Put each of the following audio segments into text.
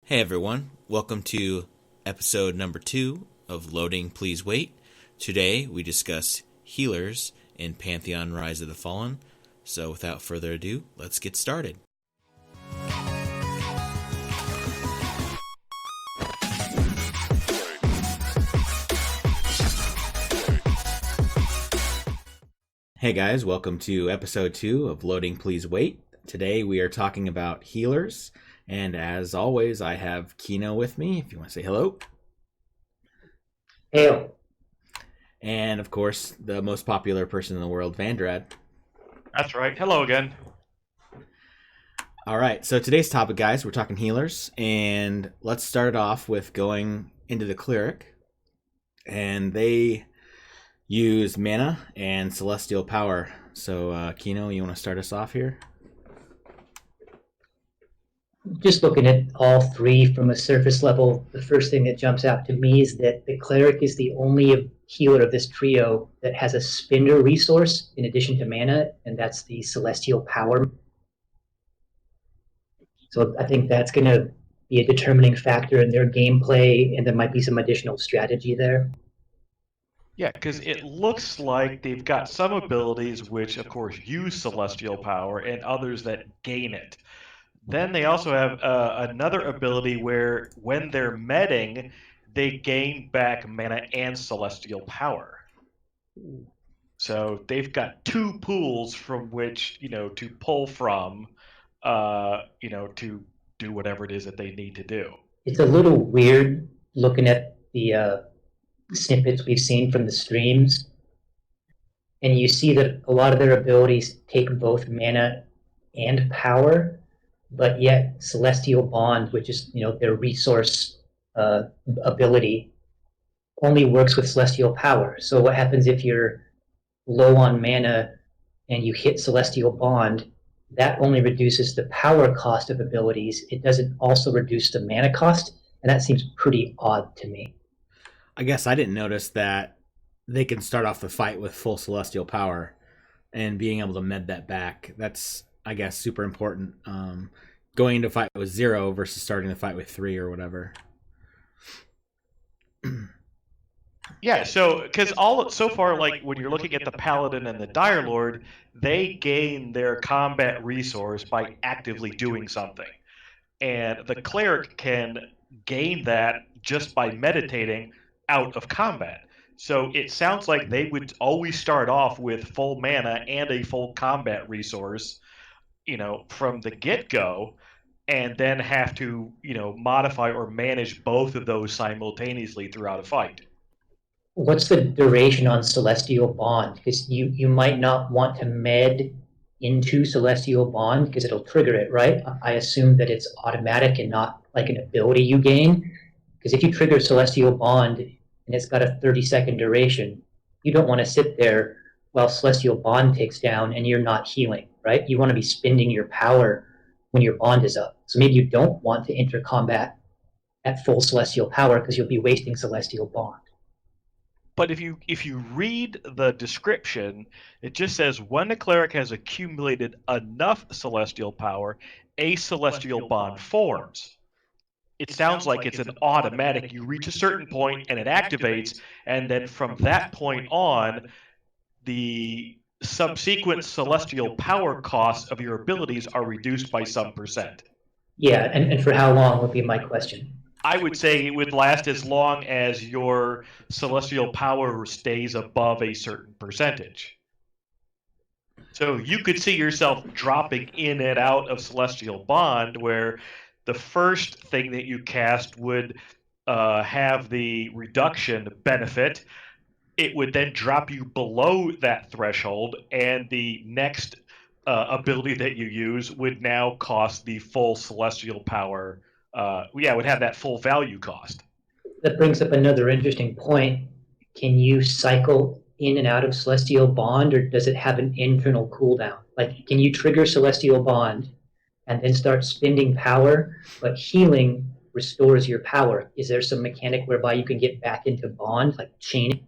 Hey everyone, welcome to episode number 2 of Loading Please Wait. Today we discuss healers in Pantheon Rise of the Fallen. So without further ado, let's get started. Hey guys, welcome to episode 2 of Loading Please Wait. Today we are talking about healers. And as always, I have Kino with me, if you want to say hello. Hail. And of course, the most popular person in the world, Vandrad. That's right. Hello again. All right, so today's topic, guys, we're talking healers. And let's start off with going into the Cleric. And they use mana and celestial power. So, Kino, you want to start us off here? Just looking at all three from a surface level, the first thing that jumps out to me is that the Cleric is the only healer of this trio that has a spender resource in addition to mana, and that's the celestial power. So I think that's going to be a determining factor in their gameplay, and there might be some additional strategy there. Yeah, because it looks like they've got some abilities which, of course, use celestial power and others that gain it. Then they also have another ability where when they're medding, they gain back mana and celestial power. So they've got two pools from which, to pull from, to do whatever it is that they need to do. It's a little weird looking at the snippets we've seen from the streams, and you see that a lot of their abilities take both mana and power, but yet Celestial Bond, which is their resource ability, only works with Celestial Power. So what happens if you're low on mana and you hit Celestial Bond? That only reduces the power cost of abilities. It doesn't also reduce the mana cost, and that seems pretty odd to me. I guess I didn't notice that they can start off the fight with full celestial power and being able to med that back. That's, I guess, super important. Going into fight with 0 versus starting the fight with 3 or whatever. Yeah, so because so far, like when you're looking at the Paladin and the Dire Lord, they gain their combat resource by actively doing something, and the Cleric can gain that just by meditating out of combat. So it sounds like they would always start off with full mana and a full combat resource, from the get-go, and then have to, modify or manage both of those simultaneously throughout a fight. What's the duration on Celestial Bond? Because you might not want to med into Celestial Bond because it'll trigger it, right? I assume that it's automatic and not like an ability you gain. Because if you trigger Celestial Bond and it's got a 30-second duration, you don't want to sit there while Celestial Bond takes down and you're not healing, right? You want to be spending your power when your bond is up. So maybe you don't want to enter combat at full Celestial power because you'll be wasting Celestial Bond. But if you read the description, it just says when the Cleric has accumulated enough celestial power, a celestial bond forms. It sounds like it's an automatic. You reach a certain point and it activates, and then from that point on, the subsequent celestial power costs of your abilities are reduced by some percent. Yeah, and for how long would be my question. I would say it would last as long as your celestial power stays above a certain percentage. So you could see yourself dropping in and out of Celestial Bond, where the first thing that you cast would have the reduction benefit. It would then drop you below that threshold, and the next ability that you use would now cost the full celestial power. Would have that full value cost. That brings up another interesting point. Can you cycle in and out of Celestial Bond, or does it have an internal cooldown? Like, can you trigger Celestial Bond and then start spending power, but healing restores your power? Is there some mechanic whereby you can get back into Bond, like chaining?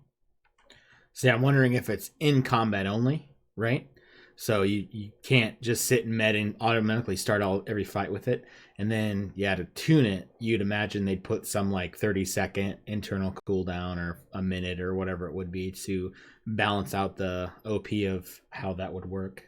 See, I'm wondering if it's in combat only, right? So you can't just sit and med and automatically start every fight with it. And then, yeah, to tune it, you'd imagine they'd put some like 30-second internal cooldown or a minute or whatever it would be to balance out the OP of how that would work.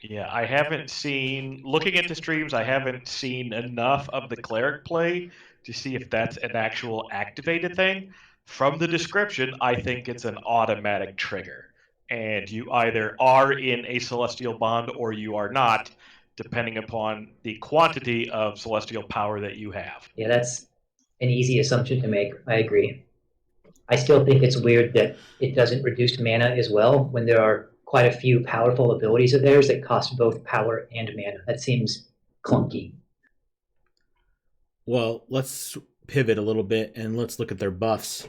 Yeah, I haven't seen, looking at the streams, I haven't seen enough of the cleric play to see if that's an actual activated thing. From the description, I think it's an automatic trigger. And you either are in a celestial bond or you are not, depending upon the quantity of celestial power that you have. Yeah, that's an easy assumption to make. I agree. I still think it's weird that it doesn't reduce mana as well when there are quite a few powerful abilities of theirs that cost both power and mana. That seems clunky. Well, let's pivot a little bit and let's look at their buffs.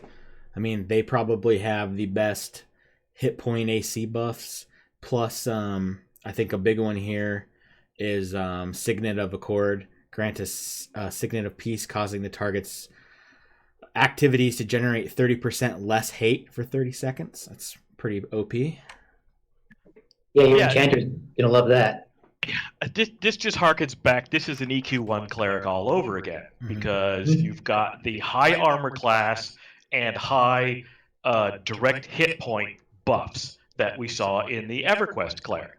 I mean, they probably have the best hit point AC buffs. Plus, I think a big one here is Signet of Accord. Grant a Signet of Peace, causing the target's activities to generate 30% less hate for 30 seconds. That's pretty OP. Yeah, your enchanter's gonna love that. This just harkens back. This is an EQ1 cleric all over again because you've got the high armor class and high direct hit point buffs that we saw in the EverQuest cleric.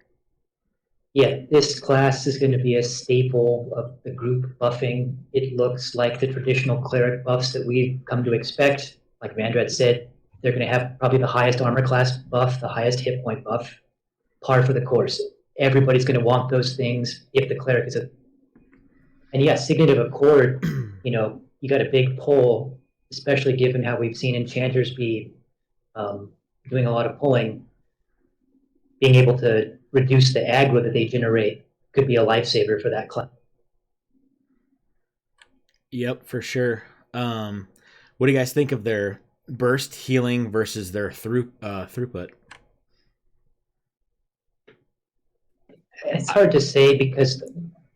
Yeah, this class is going to be a staple of the group buffing. It looks like the traditional cleric buffs that we've come to expect. Like Vandred said, they're going to have probably the highest armor class buff, the highest hit point buff, par for the course. Everybody's going to want those things if the cleric is a... And yeah, Signet of Accord, you got a big pull, especially given how we've seen enchanters be doing a lot of pulling. Being able to reduce the aggro that they generate could be a lifesaver for that class. Yep, for sure. What do you guys think of their burst healing versus their throughput? It's hard to say because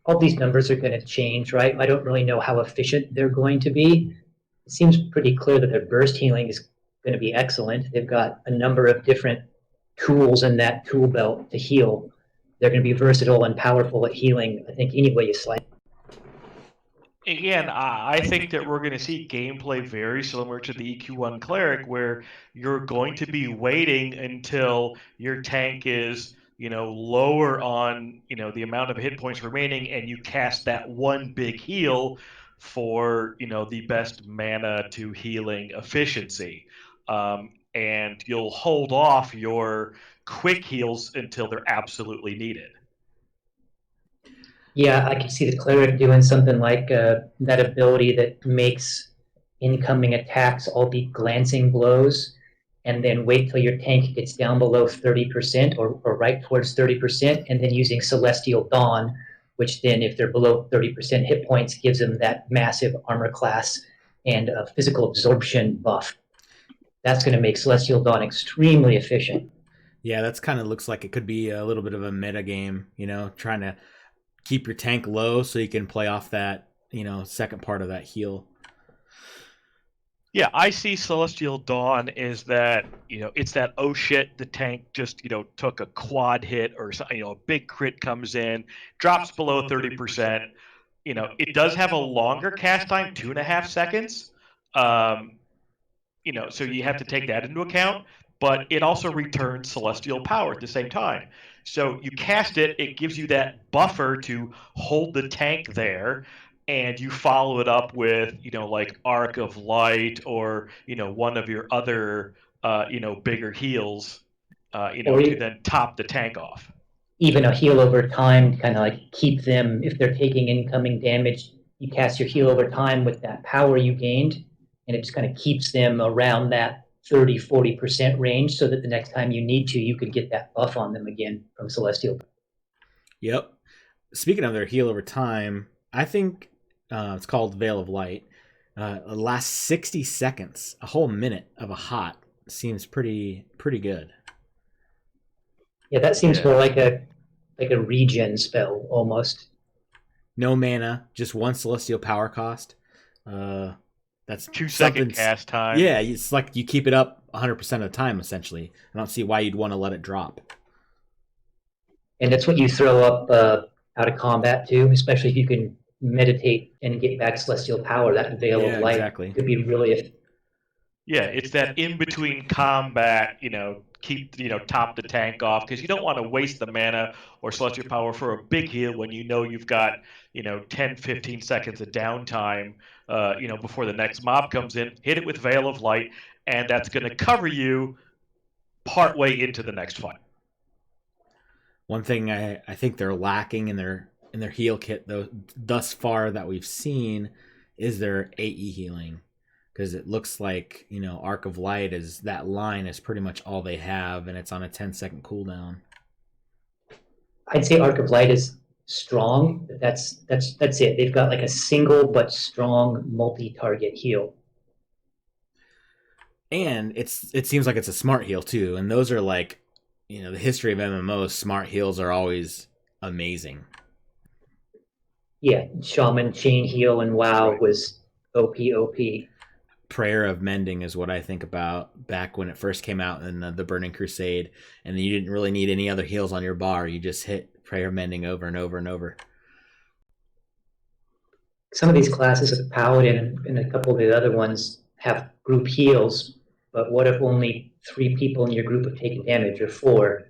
all these numbers are going to change, right? I don't really know how efficient they're going to be. It seems pretty clear that their burst healing is going to be excellent. They've got a number of different tools in that tool belt to heal. They're going to be versatile and powerful at healing, I think, any way you slice. Again, I think that we're going to see gameplay very similar to the EQ1 cleric, where you're going to be waiting until your tank is, lower on, the amount of hit points remaining, and you cast that one big heal for, the best mana to healing efficiency. And you'll hold off your quick heals until they're absolutely needed. Yeah, I can see the cleric doing something like that ability that makes incoming attacks all be glancing blows, and then wait till your tank gets down below 30% or right towards 30%, and then using Celestial Dawn, which then, if they're below 30% hit points, gives them that massive armor class and a physical absorption buff. That's going to make Celestial Dawn extremely efficient. Yeah, that's kind of looks like it could be a little bit of a meta game, trying to keep your tank low so you can play off that, second part of that heal. Yeah, I see Celestial Dawn is that, it's that, oh shit, the tank just, took a quad hit or something, a big crit comes in, drops below 30%. It does have a longer cast time, 2.5 seconds. So you have to take that into account, but it also returns celestial power at the same time. So you cast it, it gives you that buffer to hold the tank there, and you follow it up with, like Arc of Light or, one of your other, bigger heals, to then top the tank off. Even a heal over time to kind of like keep them, if they're taking incoming damage, you cast your heal over time with that power you gained, and it just kind of keeps them around that 30-40% range so that the next time you need to, you could get that buff on them again from Celestial. Yep. Speaking of their heal over time, I think it's called Veil of Light. The last 60 seconds, a whole minute of a hot seems pretty good. Yeah, that seems more like a regen spell almost. No mana, just one celestial power cost. That's 2-second cast time. Yeah, it's like you keep it up 100% of the time, essentially. I don't see why you'd want to let it drop. And that's what you throw up out of combat, too, especially if you can meditate and get back celestial power, that veil Yeah, of light exactly. could be really. Yeah, it's that in between combat, keep, top the tank off because you don't want to waste the mana or celestial power for a big heal when you know you've got, 10, 15 seconds of downtime, before the next mob comes in. Hit it with Veil of Light, and that's going to cover you partway into the next fight. One thing I think they're lacking in their heal kit though thus far that we've seen is their AE healing, because it looks like Arc of Light is that line is pretty much all they have, and it's on a 10-second cooldown. I'd say Arc of Light is strong, but that's it. They've got like a single but strong multi-target heal. And it seems like it's a smart heal too, and those are like, the history of MMOs, smart heals are always amazing. Yeah, Shaman chain heal and WoW was OP. Prayer of Mending is what I think about back when it first came out in the Burning Crusade, and you didn't really need any other heals on your bar. You just hit Prayer of Mending over and over and over. Some of these classes of Paladin and a couple of the other ones have group heals, but what if only 3 people in your group have taken damage, or 4?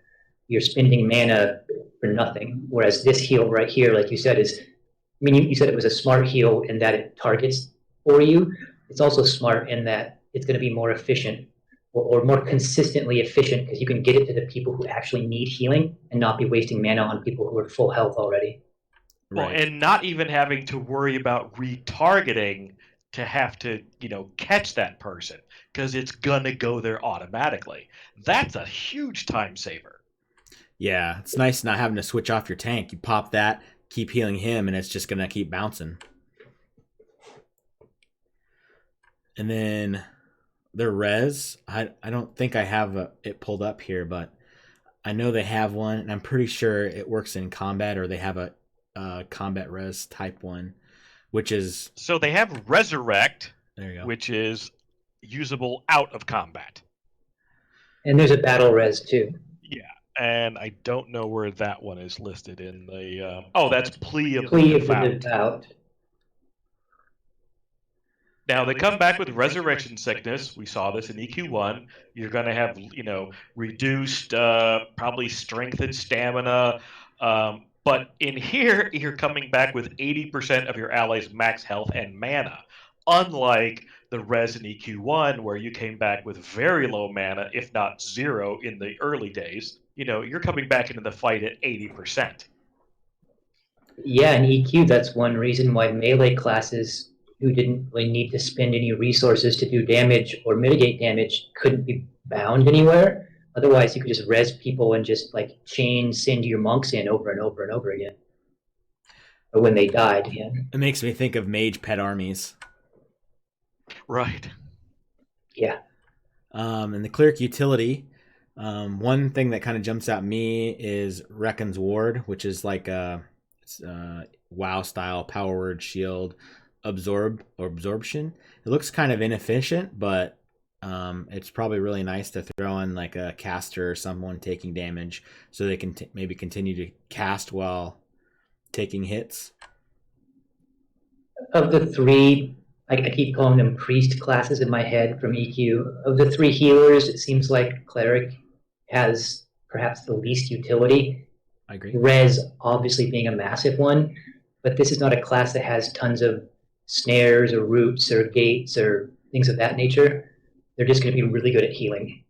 You're spending mana for nothing. Whereas this heal right here, like you said, you said it was a smart heal in that it targets for you. It's also smart in that it's going to be more efficient or more consistently efficient because you can get it to the people who actually need healing and not be wasting mana on people who are full health already. Well, and not even having to worry about retargeting to have to, catch that person because it's going to go there automatically. That's a huge time saver. Yeah, it's nice not having to switch off your tank. You pop that, keep healing him, and it's just going to keep bouncing. And then their res, I don't think I have it pulled up here, but I know they have one, and I'm pretty sure it works in combat, or they have a combat res type one, which is... So they have Resurrect, there you go, which is usable out of combat. And there's a battle res too. Yeah, and I don't know where that one is listed in the... that's Plea of the Devout. Devout. Now they come back with Resurrection Sickness. We saw this in EQ1. You're going to have, reduced, probably strength and stamina. But in here, you're coming back with 80% of your allies' max health and mana. Unlike the res in EQ1, where you came back with very low mana, if not 0 in the early days. You're coming back into the fight at 80%. Yeah, in EQ, that's one reason why melee classes who didn't really need to spend any resources to do damage or mitigate damage couldn't be bound anywhere. Otherwise, you could just res people and just send your monks in over and over and over again. Or when they died again. It makes me think of mage pet armies. Right. Yeah. And the cleric utility, one thing that kind of jumps at me is Reckon's Ward, which is like a WoW style power word shield absorption. It looks kind of inefficient, but it's probably really nice to throw in like a caster or someone taking damage, so they can maybe continue to cast while taking hits. Of the 3, I keep calling them priest classes in my head from EQ. Of the 3 healers, it seems like cleric has perhaps the least utility. I agree. Res obviously being a massive one, but this is not a class that has tons of snares or roots or gates or things of that nature. They're just going to be really good at healing.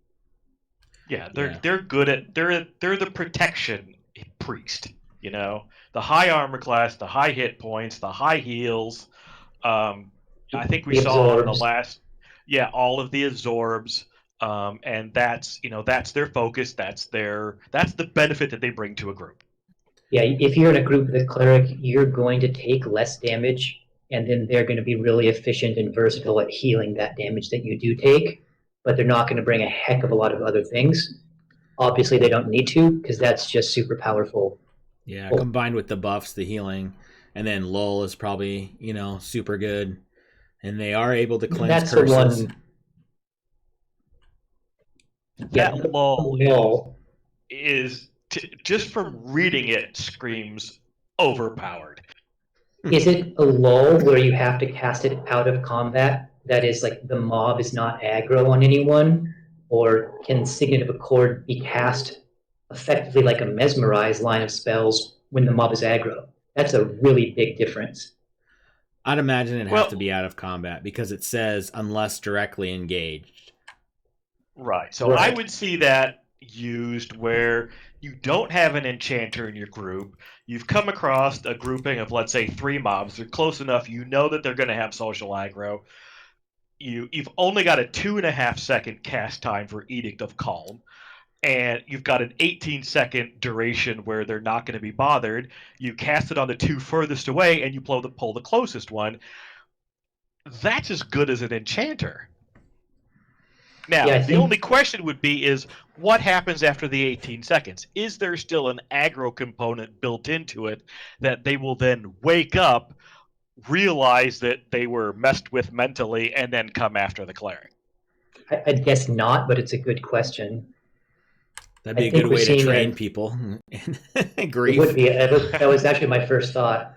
Yeah, they're good at they're the protection priest. The high armor class, the high hit points, the high heals. I think we saw on the last, all of the absorbs, and that's their focus. That's the benefit that they bring to a group. Yeah, if you're in a group with a cleric, you're going to take less damage, and then they're going to be really efficient and versatile at healing that damage that you do take, but they're not going to bring a heck of a lot of other things. Obviously, they don't need to, because that's just super powerful. Yeah, combined with the buffs, the healing, and then lull is probably, super good. And they are able to cleanse curses. That lull is just from reading it, screams overpowered. Is it a lull where you have to cast it out of combat? That is, like, the mob is not aggro on anyone? Or can Signet of Accord be cast effectively like a mesmerize line of spells when the mob is aggro? That's a really big difference. I'd imagine it'd have to Well, be out of combat because it says unless directly engaged. right. So I Right. would see that used where you don't have an enchanter in your group. You've come across a grouping of, let's say, 3 mobs. They're close enough. You know that they're going to have social aggro. You've only got a 2.5 second cast time for Edict of Calm, and you've got an 18-second duration where they're not going to be bothered. You cast it on the 2 furthest away, and you pull the closest one. That's as good as an enchanter. Yeah, Now, I the think only question would be is what happens after the 18 seconds? Is there still an aggro component built into it that they will then wake up, realize that they were messed with mentally, and then come after the cleric? I guess not, but it's a good question. That'd I be a good think we're way to seeing train a. people in It would grief. be. That was actually my first thought.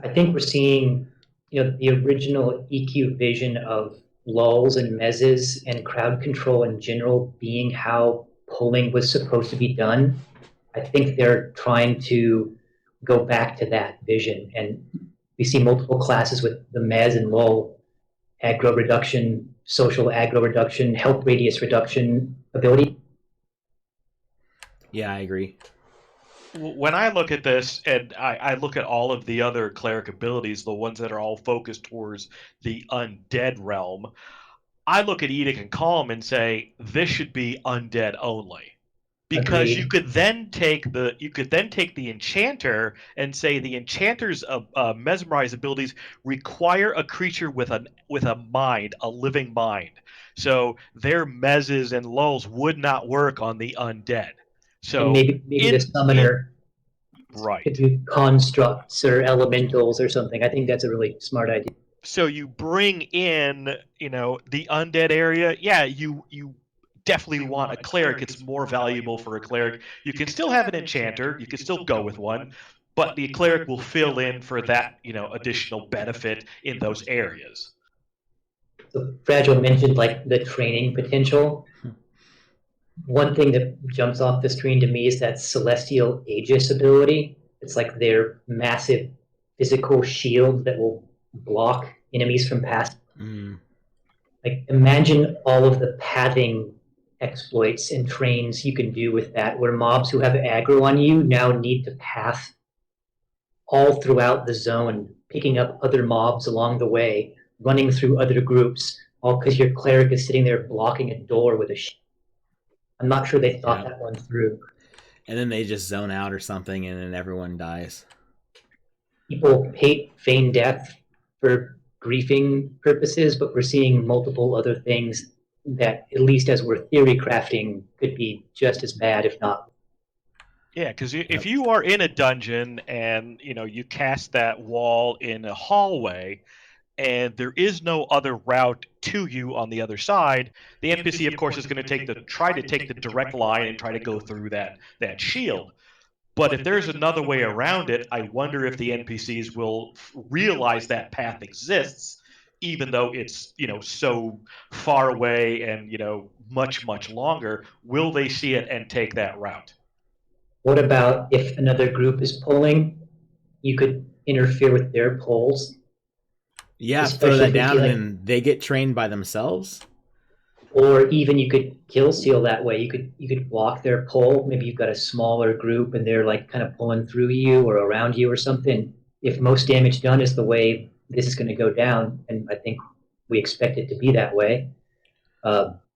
I think we're seeing, the original EQ vision of lulls and mezzes and crowd control in general being how polling was supposed to be done. I think they're trying to go back to that vision, and we see multiple classes with the mezz and lull aggro reduction, social aggro reduction, help radius reduction ability. Yeah, I agree. When I look at this and I look at all of the other cleric abilities, the ones that are all focused towards the undead realm, I look at Edict and Calm and say this should be undead only. Because Agreed. you could then take the enchanter and say the enchanter's mesmerize abilities require a creature with a mind, a living mind. So their mezzes and lulls would not work on the undead. And So maybe the in summoner could right. do constructs or elementals or something. I think that's a really smart idea. So you bring in, the undead area. Yeah, you definitely want a cleric. It's more valuable for a cleric. You can still have an enchanter. You can still go with one, but the cleric will fill in for that, additional benefit in those areas. So Fragile mentioned like the training potential. One thing that jumps off the screen to me is that Celestial Aegis ability. It's like their massive physical shield that will block enemies from passing. Mm. Like, imagine all of the pathing exploits and trains you can do with that, where mobs who have aggro on you now need to path all throughout the zone, picking up other mobs along the way, running through other groups, all because your cleric is sitting there blocking a door with a shield. I'm not sure they thought Yeah. that one through. And then they just zone out or something, and then everyone dies. People hate feign death for griefing purposes, but we're seeing multiple other things that, at least as we're theory crafting, could be just as bad, if not. Yeah, because if you are in a dungeon and you cast that wall in a hallway, and there is no other route to you on the other side, the NPC, of course, is going to try to take the direct line and try to go through that shield. But if there's another way around it, I wonder if the NPCs will realize that path exists, even though it's so far away and much longer. Will they see it and take that route? What about if another group is polling? You could interfere with their polls, Yeah, throw especially that if we down, see and like, then they get trained by themselves. or even you could kill seal that way. You could block their poll. Maybe you've got a smaller group and they're like kind of pulling through you or around you or something. If most damage done is the way this is going to go down, and I think we expect it to be that way,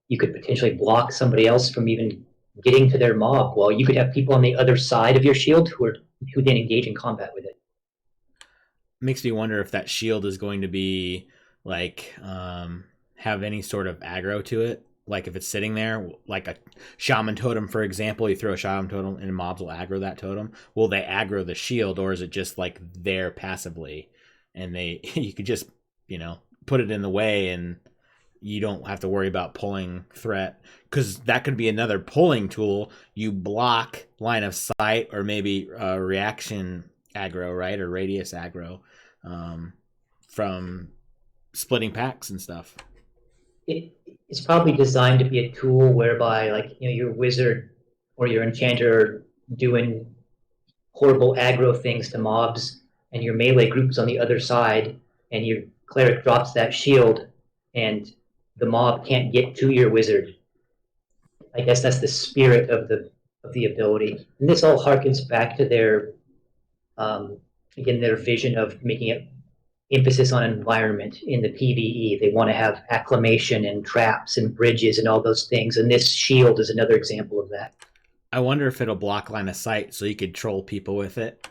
you could potentially block somebody else from even getting to their mob. Well, you could have people on the other side of your shield who then engage in combat with it. Makes me wonder if that shield is going to be like have any sort of aggro to it. Like if it's sitting there, like a shaman totem, for example, you throw a shaman totem and mobs will aggro that totem. Will they aggro the shield, or is it just like there passively, and they you could just put it in the way and you don't have to worry about pulling threat, because that could be another pulling tool. You block line of sight or maybe reaction aggro, right, or radius aggro, from splitting packs and stuff. It's probably designed to be a tool whereby, like, your wizard or your enchanter are doing horrible aggro things to mobs, and your melee group's on the other side, and your cleric drops that shield, and the mob can't get to your wizard. I guess that's the spirit of the ability, and this all harkens back to their again their vision of making it emphasis on environment in the PvE. They want to have acclimation and traps and bridges and all those things, and this shield is another example of that. I wonder if it'll block line of sight so you could troll people with it.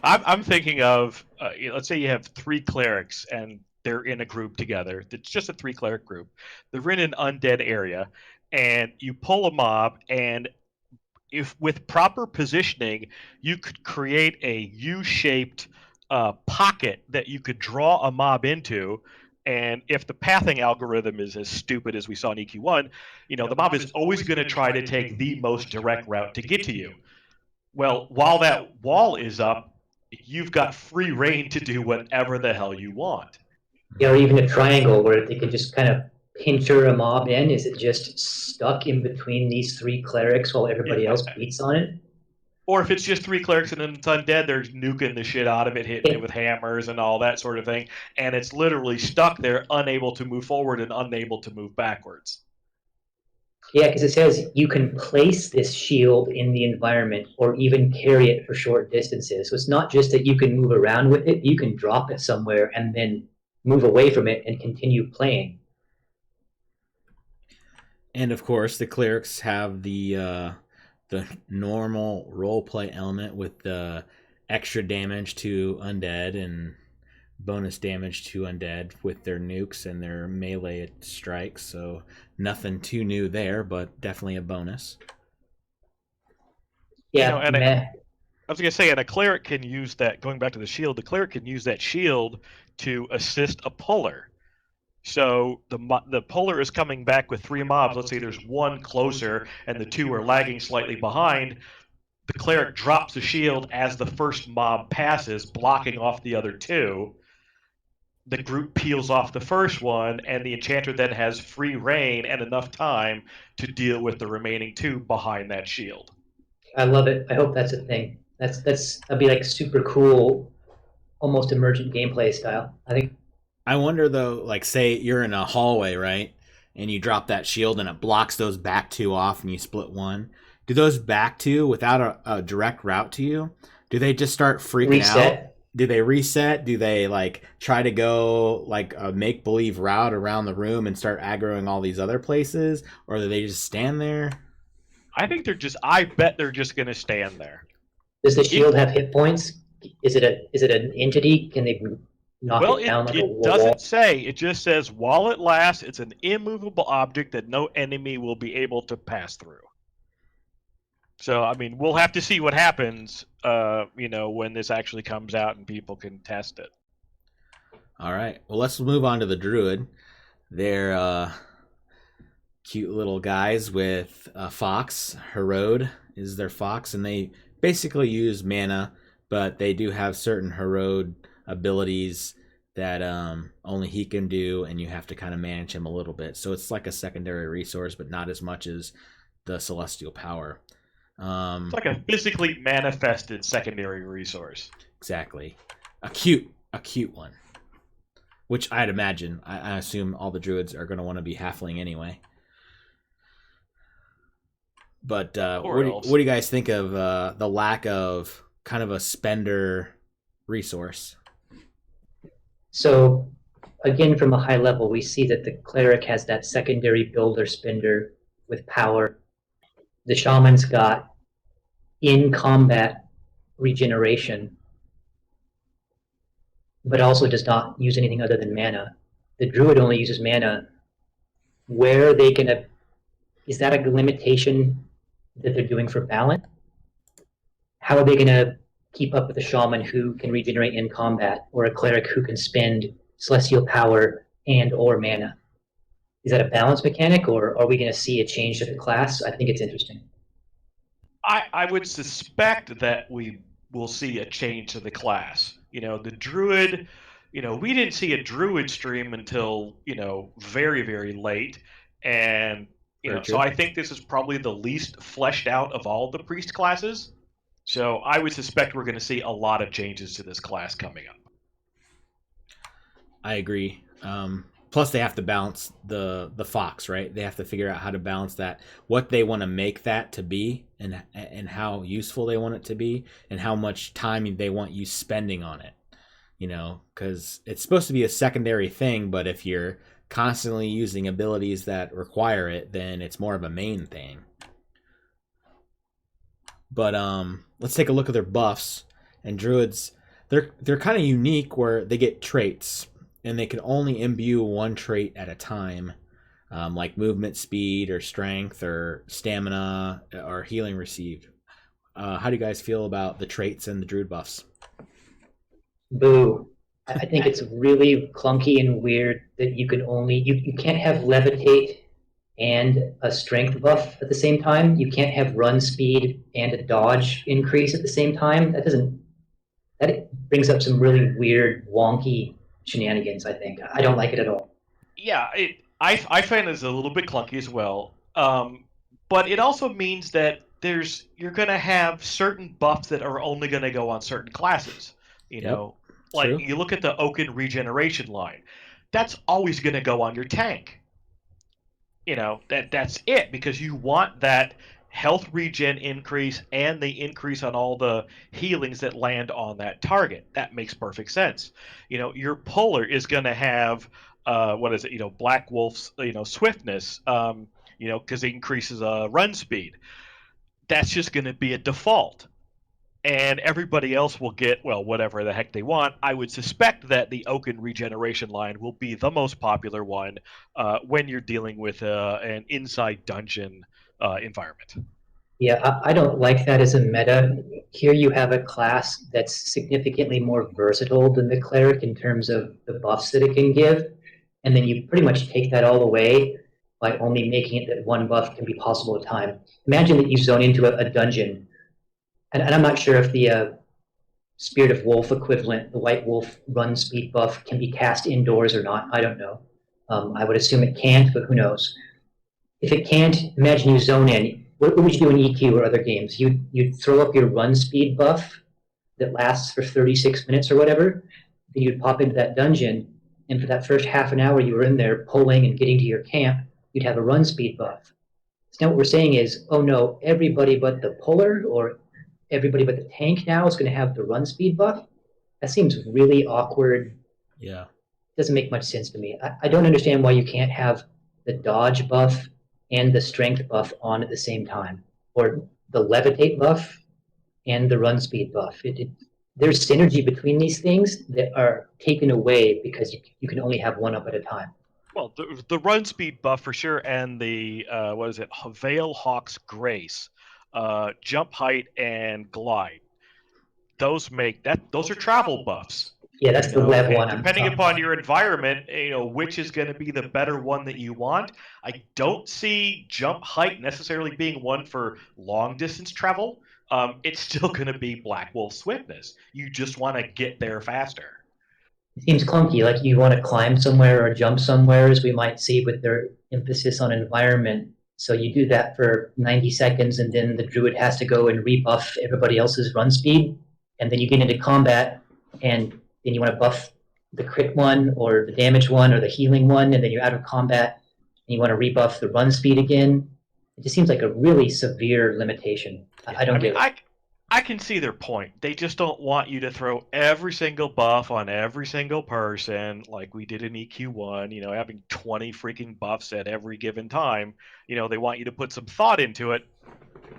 I'm thinking of, let's say you have 3 clerics and they're in a group together. It's just a 3 cleric group. They're in an undead area, and you pull a mob, and if with proper positioning, you could create a U-shaped pocket that you could draw a mob into. And if the pathing algorithm is as stupid as we saw in EQ1, the mob is always going to try to take the most direct route to get to you. Well, while that wall is up, you've got free reign to do whatever the hell you want. Yeah, or even a triangle where they could just kind of pincher a mob in. Is it just stuck in between these 3 clerics while everybody else beats on it? Or if it's just 3 clerics and then it's undead, they're nuking the shit out of it, hitting it with hammers and all that sort of thing. And it's literally stuck there, unable to move forward and unable to move backwards. Yeah, because it says you can place this shield in the environment or even carry it for short distances. So it's not just that you can move around with it, you can drop it somewhere and then move away from it and continue playing. And of course, the clerics have the normal roleplay element with the extra damage to undead and bonus damage to undead with their nukes and their melee strikes. So nothing too new there, but definitely a bonus. Yeah, I was going to say, and a cleric can use that, going back to the shield, the cleric can use that shield to assist a puller. So the puller is coming back with 3 mobs. Let's say there's 1 closer and the 2 are lagging slightly behind. The cleric drops the shield as the first mob passes, blocking off the other 2. The group peels off the first one, and the enchanter then has free reign and enough time to deal with the remaining 2 behind that shield. I love it. I hope that's a thing. That'd be like super cool, almost emergent gameplay style. I think. I wonder though, like say you're in a hallway, right? And you drop that shield and it blocks those back 2 off and you split 1. Do those back 2 without a direct route to you? Do they just start freaking out? Do they reset? Do they like try to go like a make-believe route around the room and start aggroing all these other places? Or do they just stand there? I bet they're just going to stand there. Does the shield have hit points? Is it an entity? Can they knock it down like a wall? It doesn't say. It just says while it lasts, it's an immovable object that no enemy will be able to pass through. So, I mean, we'll have to see what happens, when this actually comes out and people can test it. All right. Well, let's move on to the Druid. They're cute little guys with a fox. Herod is their fox, and they basically use mana, but they do have certain Herod abilities that only he can do, and you have to kind of manage him a little bit. So it's like a secondary resource, but not as much as the Celestial Power. It's like a physically manifested secondary resource. Exactly. A cute one. Which I'd imagine. I assume all the druids are going to want to be halfling anyway. But what do you guys think of the lack of kind of a spender resource? So, again, from a high level, we see that the cleric has that secondary builder spender with power. The shaman's got in combat regeneration, but also does not use anything other than mana. The druid only uses mana. Where are they gonna? Is that a limitation that they're doing for balance? How are they gonna keep up with a shaman who can regenerate in combat, or a cleric who can spend celestial power and or mana? Is that a balance mechanic, or are we going to see a change to the class? I think it's interesting. I would suspect that we will see a change to the class. The druid, we didn't see a druid stream until, very, very late. And, Very so true. I think this is probably the least fleshed out of all the priest classes. So I would suspect we're going to see a lot of changes to this class coming up. I agree. Plus, they have to balance the fox, right? They have to figure out how to balance that, what they want to make that to be, and how useful they want it to be, and how much time they want you spending on it. Because it's supposed to be a secondary thing, but if you're constantly using abilities that require it, then it's more of a main thing. But let's take a look at their buffs. And druids, they're kind of unique where they get traits, and they can only imbue one trait at a time, like movement speed or strength or stamina or healing received. How do you guys feel about the traits and the druid buffs? Boo. I think it's really clunky and weird that you can only you can't have levitate and a strength buff at the same time. You can't have run speed and a dodge increase at the same time. That brings up some really weird, wonky shenanigans, I think. I don't like it at all. Yeah, I find this a little bit clunky as well. But it also means that you're going to have certain buffs that are only going to go on certain classes. Yep, Like true. you look at the Oaken regeneration line, that's always going to go on your tank. That's it, because you want that health regen increase and the increase on all the healings that land on that target. That makes perfect sense. Your puller is going to have what is it? Black Wolf's swiftness. Because it increases run speed. That's just going to be a default. And everybody else will get, well, whatever the heck they want. I would suspect that the Oaken regeneration line will be the most popular one when you're dealing with an inside dungeon environment. Yeah, I don't like that as a meta. Here you have a class that's significantly more versatile than the cleric in terms of the buffs that it can give, and then you pretty much take that all away by only making it that one buff can be possible at a time. Imagine that you zone into a dungeon, and I'm not sure if the Spirit of Wolf equivalent, the White Wolf run speed buff, can be cast indoors or not. I don't know. I would assume it can't, but who knows? If it can't, imagine you zone in. What would you do in EQ or other games? You'd throw up your run speed buff that lasts for 36 minutes or whatever. Then you'd pop into that dungeon, and for that first half an hour you were in there pulling and getting to your camp, you'd have a run speed buff. So now what we're saying is, oh no, everybody but the puller or everybody but the tank now is going to have the run speed buff. That seems really awkward. Yeah. Doesn't make much sense to me. I don't understand why you can't have the dodge buff and the strength buff on at the same time, or the levitate buff and the run speed buff. There's synergy between these things that are taken away because you can only have one up at a time. Well, the run speed buff for sure, and the what is it? Veil Hawk's Grace, jump height and glide. Those are travel buffs. Yeah, that's the lev And one. depending upon your environment, which is going to be the better one that you want. I don't see jump height necessarily being one for long distance travel. It's still going to be Black Wolf swiftness. You just want to get there faster. It seems clunky, like you want to climb somewhere or jump somewhere, as we might see with their emphasis on environment. So you do that for 90 seconds, and then the druid has to go and rebuff everybody else's run speed. And then you get into combat, and then you want to buff the crit one, or the damage one, or the healing one, and then you're out of combat, and you want to rebuff the run speed again. It just seems like a really severe limitation. I don't get it. I can see their point. They just don't want you to throw every single buff on every single person like we did in EQ1, having 20 freaking buffs at every given time. They want you to put some thought into it.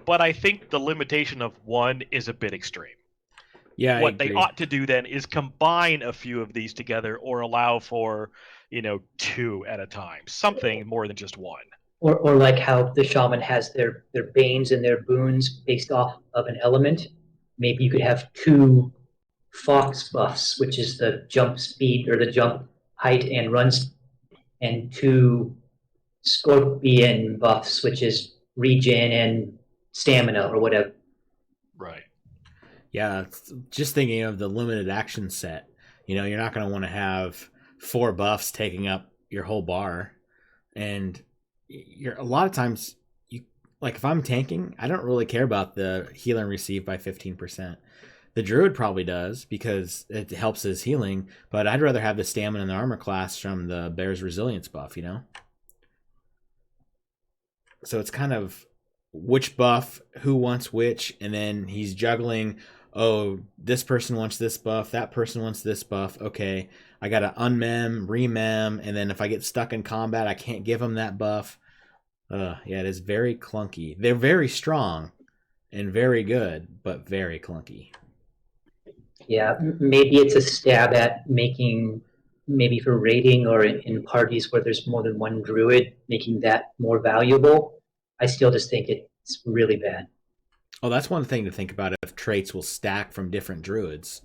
But I think the limitation of one is a bit extreme. Yeah, what they ought to do then is combine a few of these together, or allow for, two at a time. Something more than just one. Or like how the shaman has their banes and their boons based off of an element. Maybe you could have two fox buffs, which is the jump speed or the jump height and runs, and two scorpion buffs, which is regen and stamina or whatever. Yeah, just thinking of the limited action set. You're not going to want to have 4 buffs taking up your whole bar, and you're a lot of times you like if I'm tanking, I don't really care about the heal and receive by 15%. The druid probably does because it helps his healing, but I'd rather have the stamina and the armor class from the bear's resilience buff. So it's kind of which buff, who wants which, and then he's juggling. Oh, this person wants this buff, that person wants this buff. Okay, I got to unmem, remem, and then if I get stuck in combat, I can't give him that buff. Yeah, it is very clunky. They're very strong and very good, but very clunky. Yeah, maybe it's a stab at making, maybe for raiding or in parties where there's more than one druid, making that more valuable. I still just think it's really bad. Oh, that's one thing to think about if traits will stack from different druids.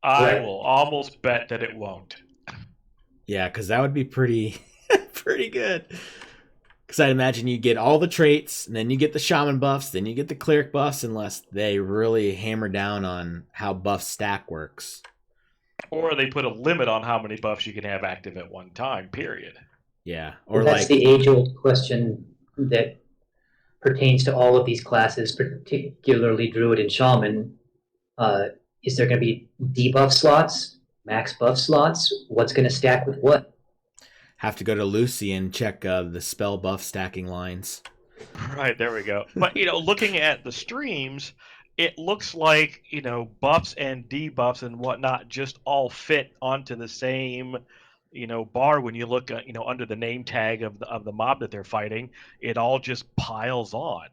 I Right. will almost bet that it won't. Yeah, because that would be pretty pretty good. Because I'd imagine you get all the traits, and then you get the shaman buffs, then you get the cleric buffs, unless they really hammer down on how buff stack works. Or they put a limit on how many buffs you can have active at one time, period. Yeah, or Well, that's like the age-old question that pertains to all of these classes, particularly druid and shaman. Is there going to be debuff slots, max buff slots? What's going to stack with what? have to go to Lucy and check the spell buff stacking lines. Right, there we go. But, looking at the streams, it looks like, buffs and debuffs and whatnot just all fit onto the same, bar when you look, under the name tag of the mob that they're fighting. It all just piles on.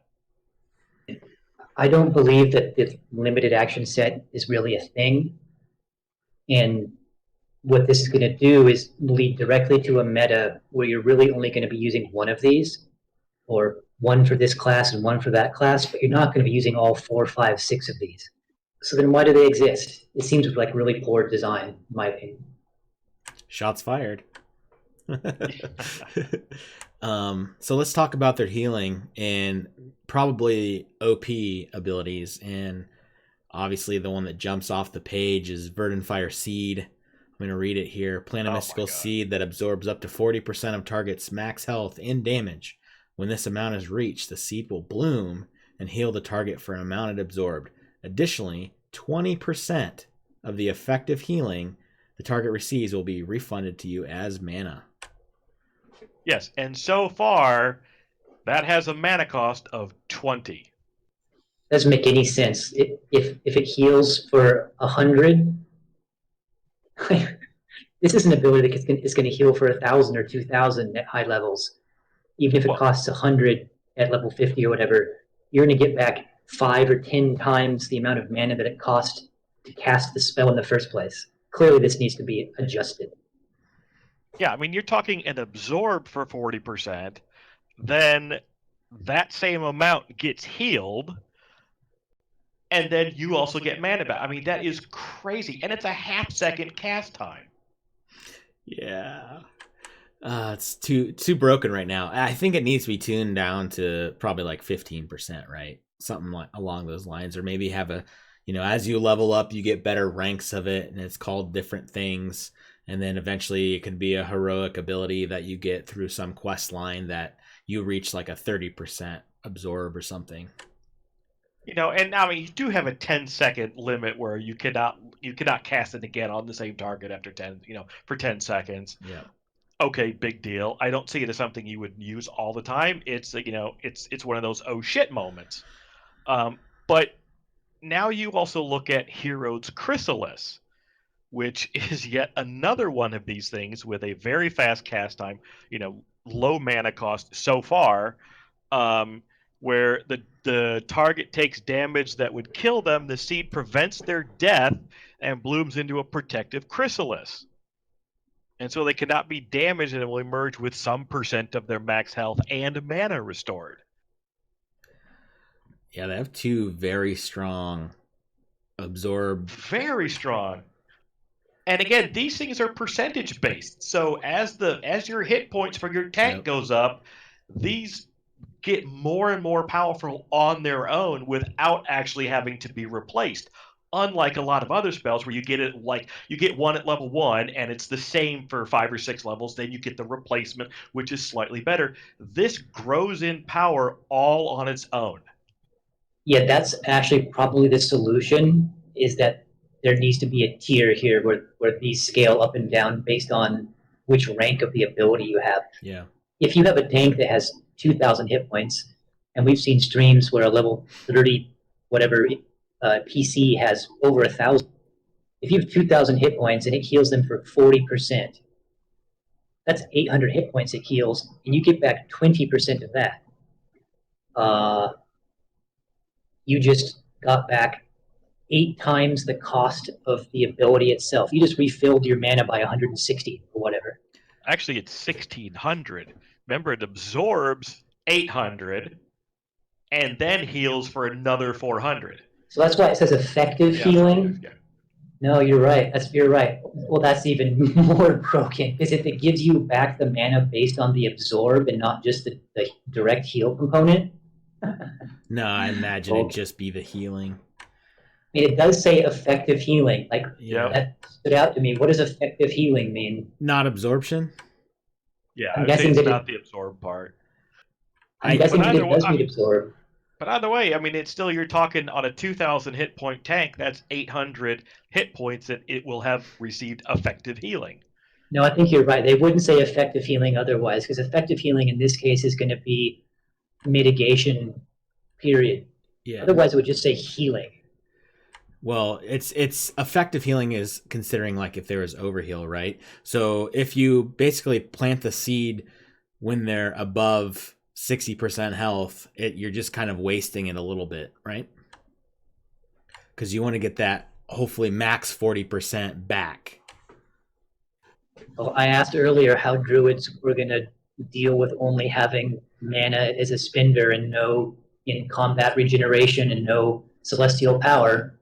I don't believe that the limited action set is really a thing. And what this is going to do is lead directly to a meta where you're really only going to be using one of these, or one for this class and one for that class, but you're not going to be using all 4, 5, 6 of these. So then why do they exist? It seems like really poor design, in my opinion. Shots fired. So let's talk about their healing and probably OP abilities. And obviously, the one that jumps off the page is Verdant Fire Seed. I'm going to read it here. Plant a mystical seed that absorbs up to 40% of target's max health and damage. When this amount is reached, the seed will bloom and heal the target for an amount it absorbed. Additionally, 20% of the effective healing the target receives will be refunded to you as mana. Yes, and so far, that has a mana cost of 20. Doesn't make any sense. If it heals for 100, this is an ability that is going to heal for 1,000 or 2,000 at high levels. Even if it costs 100 at level 50 or whatever, you're going to get back 5 or 10 times the amount of mana that it cost to cast the spell in the first place. Clearly, this needs to be adjusted. Yeah, I mean, you're talking an absorb for 40%, then that same amount gets healed, and then you also get mana back. I mean, that is crazy, and it's a half-second cast time. Yeah. It's too broken right now. I think it needs to be tuned down to probably like 15%, right? Something like along those lines, or maybe have a, as you level up, you get better ranks of it, and it's called different things, and then eventually it could be a heroic ability that you get through some quest line that you reach like a 30% absorb or something. And I mean, you do have a 10-second limit where you cannot cast it again on the same target after 10, for 10 seconds. Yeah. Okay, big deal. I don't see it as something you would use all the time. It's it's one of those oh shit moments. But now you also look at Hero's Chrysalis, which is yet another one of these things with a very fast cast time, low mana cost so far, where the target takes damage that would kill them, the seed prevents their death and blooms into a protective chrysalis. And so they cannot be damaged, and it will emerge with some percent of their max health and mana restored. Yeah, they have 2 very strong absorb. Very strong. And again, these things are percentage based. So as your hit points for your tank goes up, these get more and more powerful on their own without actually having to be replaced. Unlike a lot of other spells where you get it like you get one at level 1 and it's the same for 5 or 6 levels, then you get the replacement, which is slightly better. This grows in power all on its own. Yeah, that's actually probably the solution, is that there needs to be a tier here where these scale up and down based on which rank of the ability you have. Yeah. If you have a tank that has 2,000 hit points, and we've seen streams where a level 30 whatever PC has over 1,000. If you have 2,000 hit points and it heals them for 40%, that's 800 hit points it heals, and you get back 20% of that. You just got back 8 times the cost of the ability itself. You just refilled your mana by 160 or whatever. Actually, it's 1,600. Remember, it absorbs 800 and then heals for another 400. So that's why it says effective healing. Yeah. No, you're right. You're right. Well, that's even more broken, because if it gives you back the mana based on the absorb and not just the direct heal component. No, I imagine it'd just be the healing. I mean, it does say effective healing. Like, Yeah. that stood out to me. What does effective healing mean? Not absorption? Yeah, I'm I'd guessing say it's that not the absorb part. I'm guessing but that it either does way- need absorb. But either way, I mean, it's still, you're talking on a 2,000 hit point tank, that's 800 hit points that it will have received effective healing. No, I think you're right. They wouldn't say effective healing otherwise, because effective healing in this case is going to be mitigation, period. Yeah. Otherwise, it would just say healing. Well, it's effective healing is considering like if there was overheal, right? So if you basically plant the seed when they're above 60% health, you're just kind of wasting it a little bit, right? Because you want to get that hopefully max 40% back. Well, I asked earlier how druids were going to deal with only having mana as a spender and no in combat regeneration and no celestial power.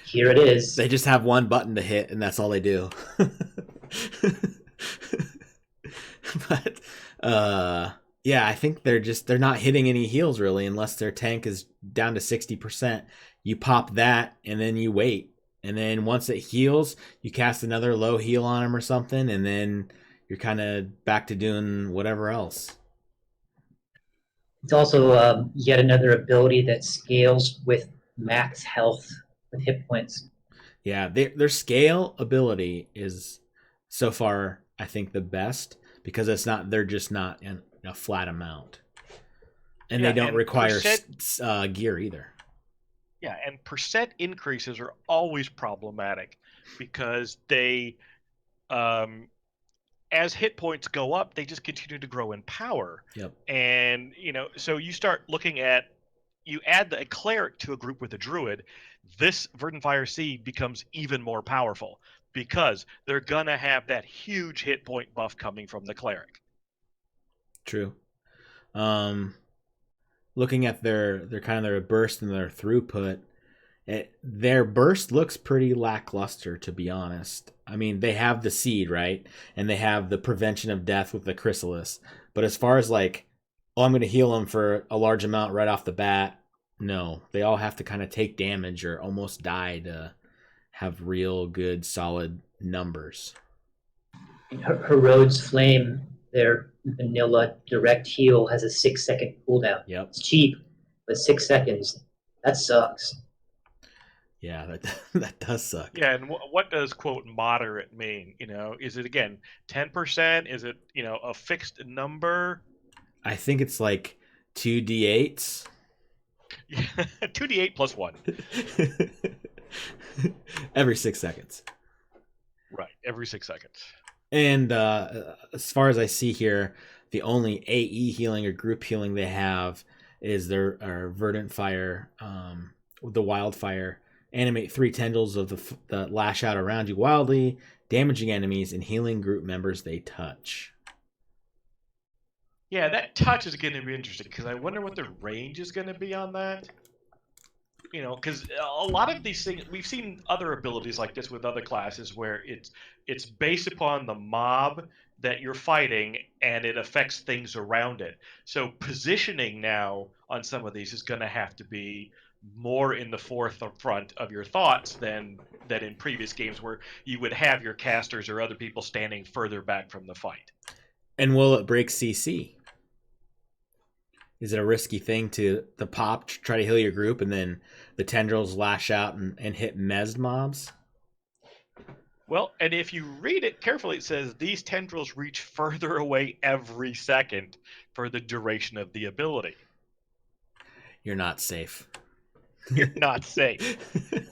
Here it is. They just have one button to hit, and that's all they do. But yeah, I think they're not hitting any heals really, unless their tank is down to 60%. You pop that, and then you wait, and then once it heals, you cast another low heal on them or something, and then you're kind of back to doing whatever else. It's also yet another ability that scales with max health with hit points. Yeah, their scale ability is so far, I think, the best, because they're just not in a flat amount, and they don't require gear either. Yeah, and percent increases are always problematic, because they, as hit points go up, they just continue to grow in power. Yep. And so you start looking at, you add a cleric to a group with a druid, this Verdant Fire Seed becomes even more powerful, because they're gonna have that huge hit point buff coming from the cleric. True. Looking at their burst and their throughput, their burst looks pretty lackluster, to be honest. I mean, they have the seed, right? And they have the prevention of death with the chrysalis. But as far as like, oh, I'm going to heal them for a large amount right off the bat, no. They all have to kind of take damage or almost die to have real good, solid numbers. Herod's Flame, their vanilla direct heal, has a 6-second cooldown. Yep. It's cheap, but 6 seconds. That sucks. Yeah, that does suck. Yeah, and what does, quote, moderate mean? Is it, again, 10%? Is it, a fixed number? I think it's like 2d8s. 2d8 plus 1. Every 6 seconds. Right, every 6 seconds. And as far as I see here, the only AE healing or group healing they have is their Verdant Fire, the Wildfire. Animate 3 tendrils of the lash out around you wildly, damaging enemies and healing group members they touch. Yeah, that touch is going to be interesting, because I wonder what the range is going to be on that. You know, because a lot of these things, we've seen other abilities like this with other classes where it's based upon the mob that you're fighting and it affects things around it. So positioning now on some of these is going to have to be more in the forefront of your thoughts than in previous games where you would have your casters or other people standing further back from the fight. And will it break CC? Is it a risky thing to the pop try to heal your group and then the tendrils lash out and hit mesd mobs? Well, and if you read it carefully, it says these tendrils reach further away every second for the duration of the ability. You're not safe. You're not safe.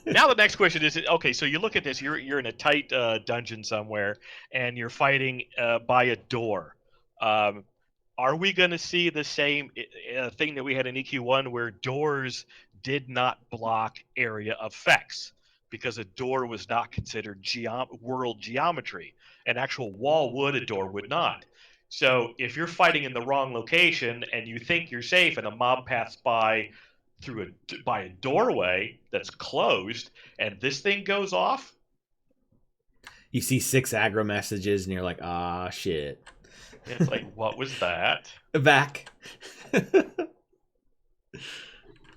Now the next question is, okay, so you look at this, you're in a tight dungeon somewhere, and you're fighting by a door. Are we going to see the same thing that we had in EQ1 where doors did not block area effects? Because a door was not considered world geometry. An actual wall would, a door would not. So if you're fighting in the wrong location and you think you're safe and a mob passes by by a doorway that's closed and this thing goes off, You see 6 aggro messages and you're like, ah, shit. it's like, what was that? Back.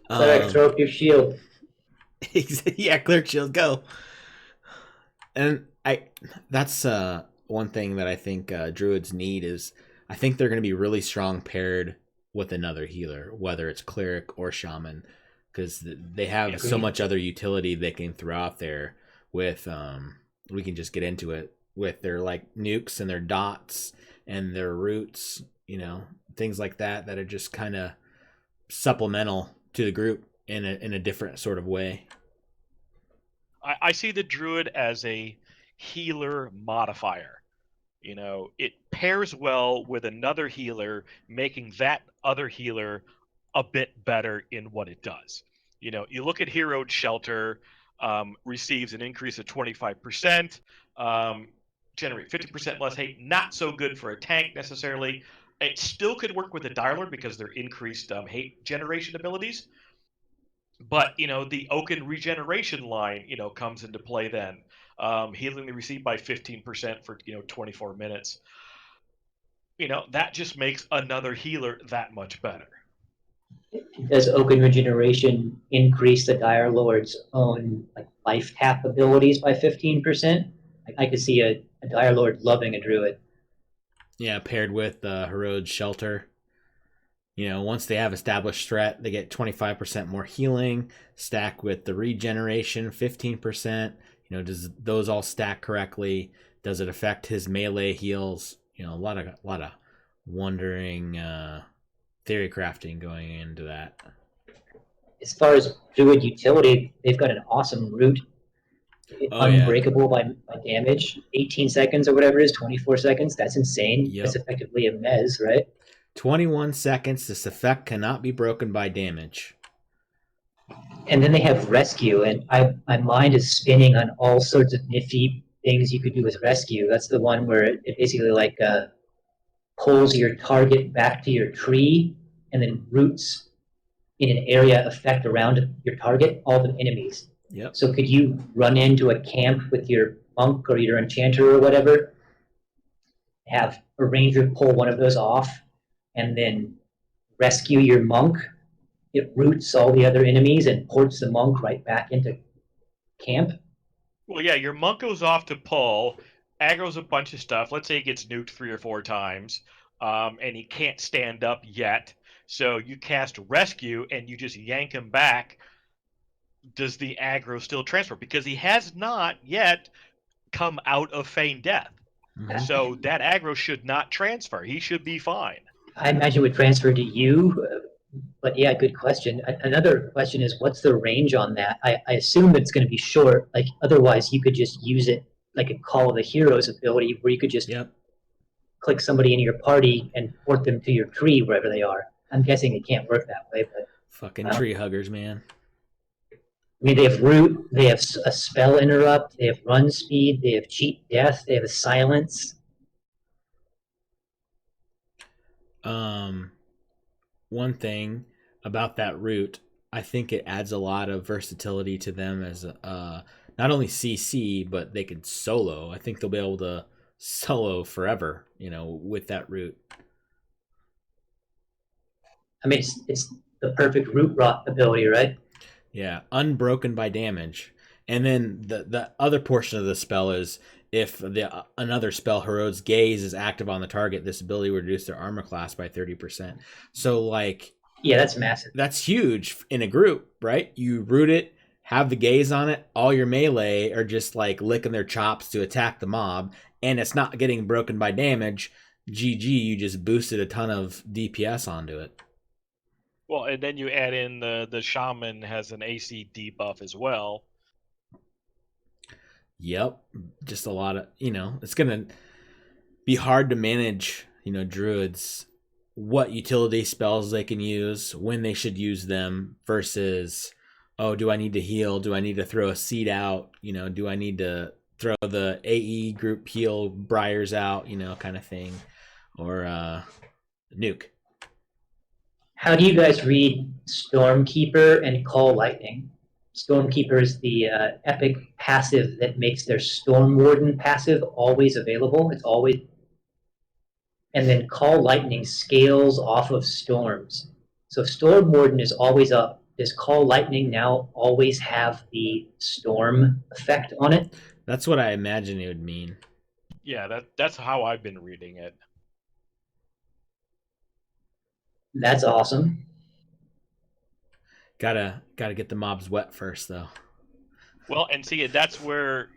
Cleric, throw up your shield. Yeah, cleric shield, go. And that's one thing that I think druids need is I think they're going to be really strong paired with another healer, whether it's cleric or shaman, because they have so much other utility they can throw out there with we can just get into it with their like nukes and their dots and their roots, you know, things like that that are just kind of supplemental to the group in a different sort of way. I see the druid as a healer modifier. You know, it pairs well with another healer, making that other healer a bit better in what it does. You know, you look at Heroed Shelter, receives an increase of 25%, generate 50% less hate. Not so good for a tank necessarily. It still could work with a Dialer because they're increased hate generation abilities. But you know, the Oaken regeneration line, you know, comes into play then. Healing the received by 15% for 24 minutes. You know, that just makes another healer that much better. Does Oaken Regeneration increase the Dire Lord's own like life tap abilities by 15%? I could see a Dire Lord loving a Druid. Yeah, paired with Heroed Shelter. You know, once they have established threat, they get 25% more healing, stack with the regeneration, 15%. You know, does those all stack correctly? Does it affect his melee heals? You know, a lot of wondering theory crafting going into that. As far as Druid utility, they've got an awesome root. Unbreakable by damage. 18 seconds or whatever it is, 24 seconds. That's insane. Yep. It's effectively a mez, right? 21 seconds. This effect cannot be broken by damage. And then they have rescue, and my mind is spinning on all sorts of nifty things you could do with rescue. That's the one where it basically like pulls your target back to your tree and then roots in an area effect around your target all the enemies. Yep. So could you run into a camp with your monk or your enchanter or whatever, have a ranger pull one of those off, and then rescue your monk? It roots all the other enemies and ports the monk right back into camp. Well, yeah, your monk goes off to pull, aggro's a bunch of stuff. Let's say he gets nuked 3 or 4 times, and he can't stand up yet. So you cast rescue and you just yank him back. Does the aggro still transfer? Because he has not yet come out of feigned death. Mm-hmm. So that aggro should not transfer. He should be fine. I imagine it would transfer to you, but yeah, good question. Another question is, what's the range on that? I assume it's going to be short. Like otherwise, you could just use it like a Call of the Heroes ability, where you could just click somebody in your party and port them to your tree wherever they are. I'm guessing it can't work that way, but fucking tree huggers, man. I mean, they have root, they have a spell interrupt, they have run speed, they have cheat death, they have a silence. One thing about that root I think it adds a lot of versatility to them as not only CC, but they could solo. I think they'll be able to solo forever, with that root. I mean, it's the perfect root rot ability, right? Yeah, unbroken by damage. And then the other portion of the spell is if another spell, Herod's Gaze, is active on the target, this ability will reduce their armor class by 30%. So, like, yeah, that's massive. That's huge in a group, right? You root it, have the gaze on it, all your melee are just like licking their chops to attack the mob, and it's not getting broken by damage. GG, you just boosted a ton of DPS onto it. Well, and then you add in the Shaman has an AC debuff as well. Yep. Just a lot of, it's going to be hard to manage, druids, what utility spells they can use, when they should use them versus, oh, do I need to heal? Do I need to throw a seed out? Do I need to throw the AE group heal Briars out, kind of thing, or nuke. How do you guys read Stormkeeper and Call Lightning? Stormkeeper is the epic passive that makes their Storm Warden passive always available. It's always, and then Call Lightning scales off of storms. So if Storm Warden is always up, does Call Lightning now always have the storm effect on it? That's what I imagine it would mean. Yeah, that's how I've been reading it. That's awesome. Gotta get the mobs wet first, though. Well, and see, that's where,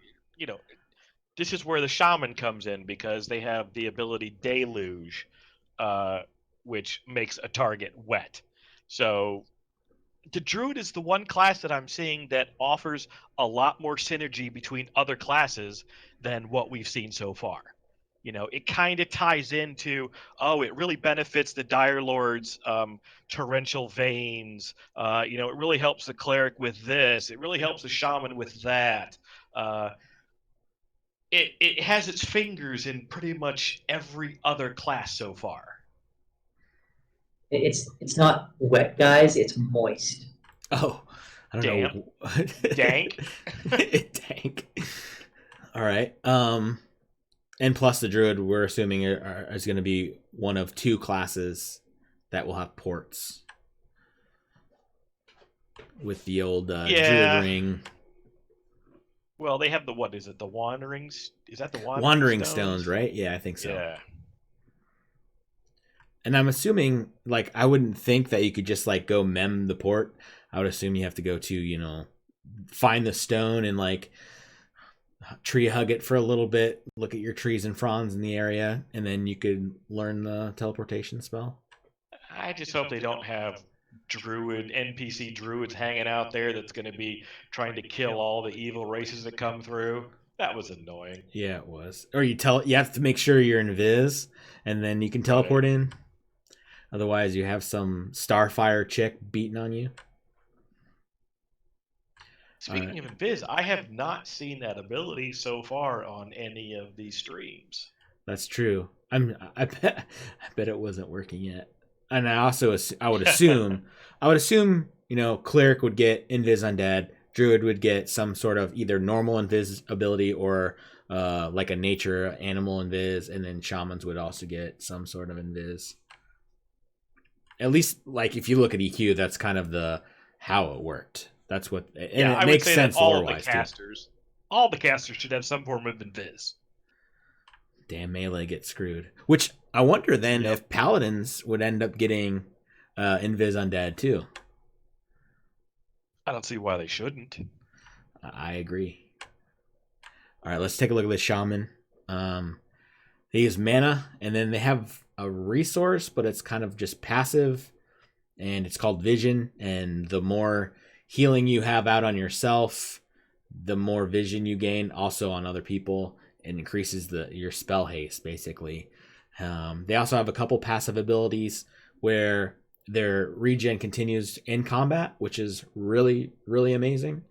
this is where the Shaman comes in, because they have the ability Deluge, which makes a target wet. So the Druid is the one class that I'm seeing that offers a lot more synergy between other classes than what we've seen so far. It kind of ties into, it really benefits the Dire Lord's torrential veins. It really helps the Cleric with this. It really helps the Shaman with that. It has its fingers in pretty much every other class so far. It's not wet, guys. It's moist. Oh, I don't know. Dank. Dank. All right. And plus the Druid, we're assuming is going to be one of two classes that will have ports with the old Druid ring. Well, they have what is it? The Wanderings? Is that the Wandering Stones, right? Yeah, I think so. Yeah. And I'm assuming, I wouldn't think that you could just, go mem the port. I would assume you have to go to, find the stone and, tree hug it for a little bit, look at your trees and fronds in the area, and then you could learn the teleportation spell. I just hope they don't have NPC druids hanging out there that's going to be trying to kill all the evil races that come through. That was annoying. Yeah, it was. Or you have to make sure you're invis, and then you can teleport in. Otherwise, you have some Starfire chick beating on you. Speaking of invis, I have not seen that ability so far on any of these streams. That's true. I bet it wasn't working yet. And I would assume, Cleric would get invis undead, Druid would get some sort of either normal invis ability or like a nature animal invis, and then Shamans would also get some sort of invis. At least, if you look at EQ, that's kind of how it worked. That's what, and it makes sense lore-wise too. All the casters should have some form of invis. Damn, melee gets screwed. Which I wonder then if paladins would end up getting invis undead too. I don't see why they shouldn't. I agree. All right, let's take a look at the Shaman. They use mana, and then they have a resource, but it's kind of just passive, and it's called Vision. And the more healing you have out on yourself, the more vision you gain also on other people. It increases your spell haste, basically. They also have a couple passive abilities where their regen continues in combat, which is really, really amazing.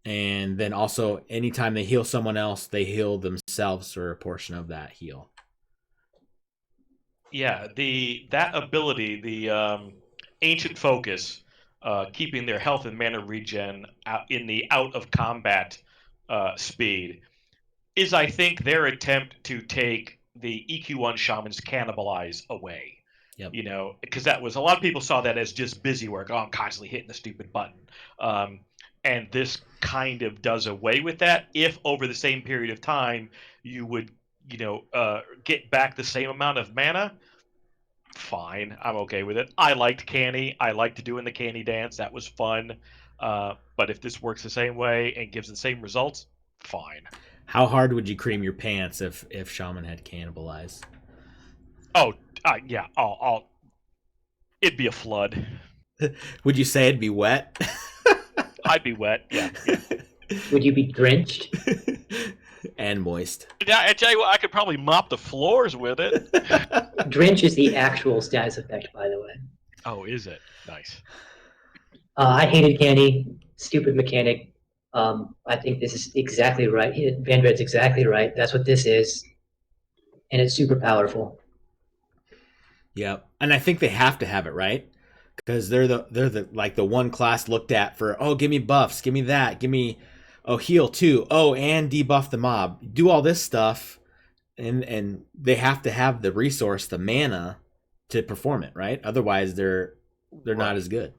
And then also, anytime they heal someone else, they heal themselves for a portion of that heal. Yeah, that ability, the Ancient Focus, keeping their health and mana regen in the out of combat speed, is I think their attempt to take the EQ1 Shaman's Cannibalize away. Yep. You know, because that was, a lot of people saw that as just busy work. Oh, I'm constantly hitting the stupid button. And this kind of does away with that. If over the same period of time you would, get back the same amount of mana, fine, I'm okay with it. I liked Canny. I liked doing the Canny dance. That was fun. But if this works the same way and gives the same results, fine. How hard would you cream your pants if Shaman had Cannibalize? Oh, yeah. It'd be a flood. Would you say it'd be wet? I'd be wet. Yeah. Would you be drenched? And moist. Yeah, I tell you what, I could probably mop the floors with it. Drench is the actual status effect, by the way. Oh, is it? Nice. I hated Canny. Stupid mechanic. I think this is exactly right. Vandred's exactly right. That's what this is. And it's super powerful. Yep. And I think they have to have it, right? Because they're the like the one class looked at for, oh, give me buffs, give me that, give me, oh, heal too, oh, and debuff the mob, do all this stuff, and they have to have the resource, the mana, to perform it, right? Otherwise, they're not as good.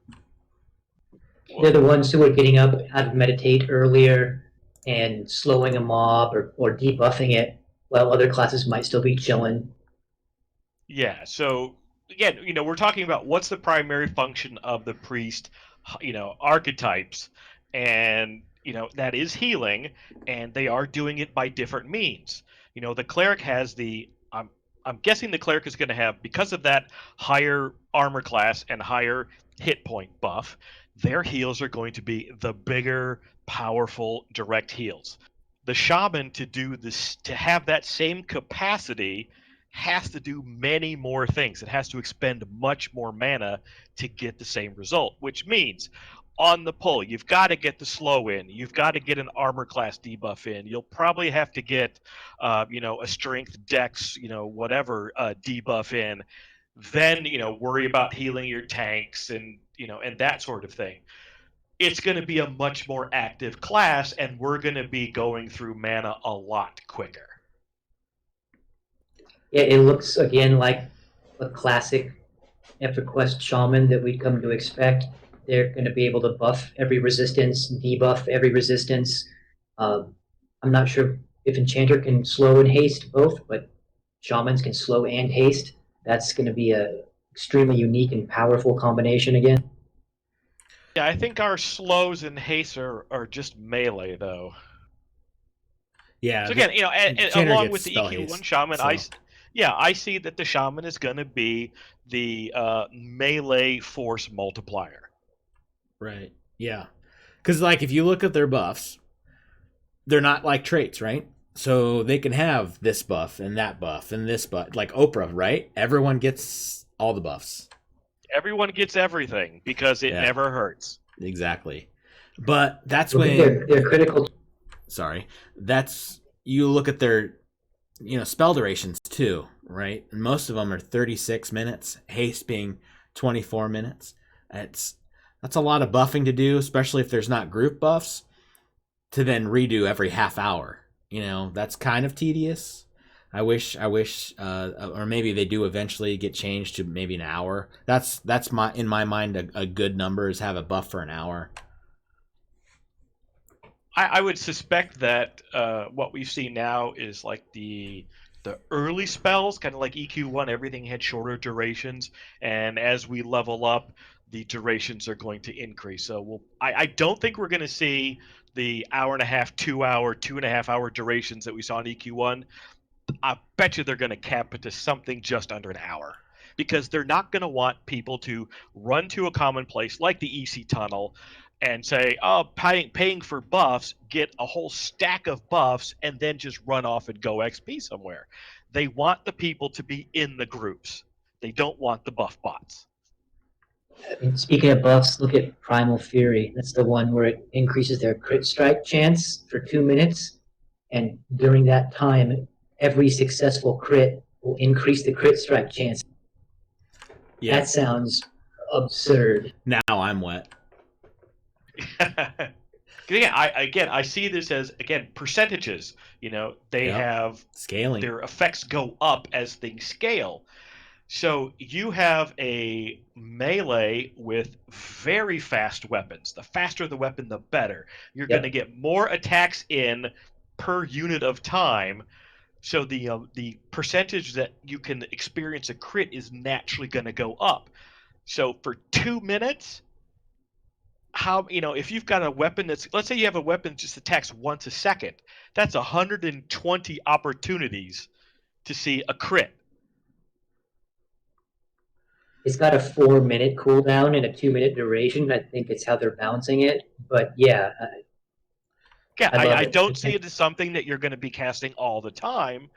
They're the ones who are getting up out of meditate earlier and slowing a mob or debuffing it, while other classes might still be chilling. Yeah. So again, we're talking about what's the primary function of the priest, archetypes, and that is healing, and they are doing it by different means. The cleric has I'm guessing the cleric is going to have, because of that higher armor class and higher hit point buff, their heals are going to be the bigger, powerful, direct heals. The shaman, to have that same capacity, has to do many more things. It has to expend much more mana to get the same result, which means on the pull, you've got to get the slow in. You've got to get an armor class debuff in. You'll probably have to get, a strength, dex, whatever debuff in. Then, worry about healing your tanks and that sort of thing. It's going to be a much more active class, and we're going to be going through mana a lot quicker. Yeah, it looks again like a classic EverQuest Shaman that we'd come to expect. They're going to be able to buff every resistance, debuff every resistance. I'm not sure if Enchanter can slow and haste both, but Shamans can slow and haste. That's going to be a extremely unique and powerful combination again. Yeah, I think our slows and hastes are just melee, though. Yeah. So again, along with the EQ1 haste, Shaman, so. I see that the Shaman is going to be the melee force multiplier. Right. Yeah. Because, like, if you look at their buffs, they're not like traits, right? So they can have this buff and that buff and this buff. Like Oprah, right? Everyone gets all the buffs. Everyone gets everything because it never hurts. Exactly. But that's when... They're critical. Sorry. You look at their, spell durations, too, right? And most of them are 36 minutes. Haste being 24 minutes. That's a lot of buffing to do, especially if there's not group buffs, to then redo every half hour. That's kind of tedious. I wish, or maybe they do eventually get changed to maybe an hour. That's in my mind, a good number is have a buff for an hour. I would suspect that what we see now is like the early spells, kind of like EQ1, everything had shorter durations, and as we level up, the durations are going to increase. So I don't think we're going to see the hour and a half, 2 hour, 2.5 hour durations that we saw in EQ1. I bet you they're going to cap it to something just under an hour, because they're not going to want people to run to a common place like the EC tunnel and say, oh, paying for buffs, get a whole stack of buffs, and then just run off and go XP somewhere. They want the people to be in the groups. They don't want the buff bots. Speaking of buffs, look at Primal Fury. That's the one where it increases their crit strike chance for 2 minutes. And during that time, every successful crit will increase the crit strike chance. Yeah. That sounds absurd. Now I'm wet. I see this as, again, percentages. They Yep. have Scaling. their effects go up as things scale. So you have a melee with very fast weapons. The faster the weapon, the better. You're going to get more attacks in per unit of time. So the percentage that you can experience a crit is naturally going to go up. So for 2 minutes, if you've got a weapon let's say you have a weapon that just attacks once a second, that's 120 opportunities to see a crit. It's got a 4-minute cooldown and a 2-minute duration. I think it's how they're balancing it. But yeah, I don't see it as something that you're going to be casting all the time,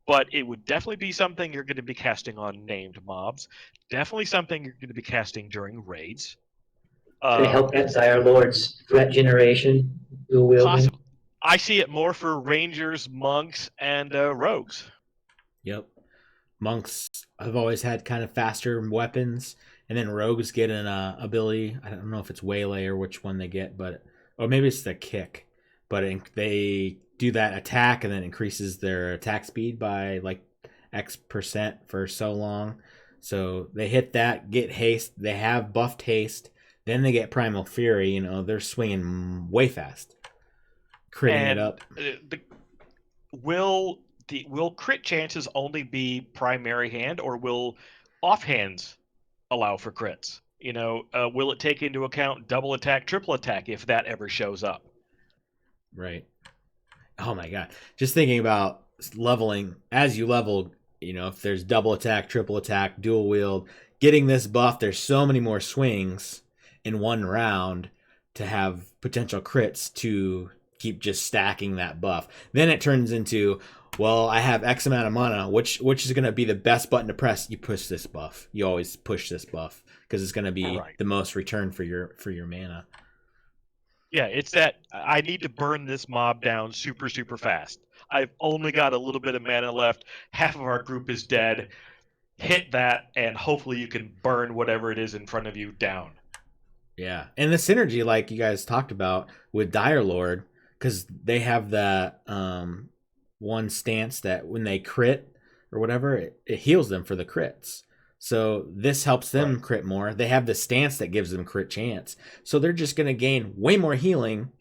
but it would definitely be something you're going to be casting on named mobs. Definitely something you're going to be casting during raids. To help that Dire Lord's threat generation, dual wielding. I see it more for rangers, monks, and rogues. Yep. Monks have always had kind of faster weapons, and then rogues get an ability. I don't know if it's waylay or which one they get, or maybe it's the kick. But they do that attack and then increases their attack speed by like X% for so long. So they hit that, get haste. They have buffed haste. Then they get Primal Fury. They're swinging way fast, critting it up. Will crit chances only be primary hand, or will offhands allow for crits? Will it take into account double attack, triple attack if that ever shows up? Right. Oh my god. Just thinking about leveling as you level, if there's double attack, triple attack, dual wield, getting this buff, there's so many more swings in one round to have potential crits to keep just stacking that buff. Then it turns into, well, I have X amount of mana, which is going to be the best button to press? You push this buff. You always push this buff because it's going to be the most return for your mana. Yeah, it's that I need to burn this mob down super, super fast. I've only got a little bit of mana left. Half of our group is dead. Hit that, and hopefully you can burn whatever it is in front of you down. Yeah, and the synergy, like you guys talked about with Dire Lord, because they have that one stance that when they crit or whatever, it heals them for the crits. So this helps them crit more. They have the stance that gives them crit chance. So they're just going to gain way more healing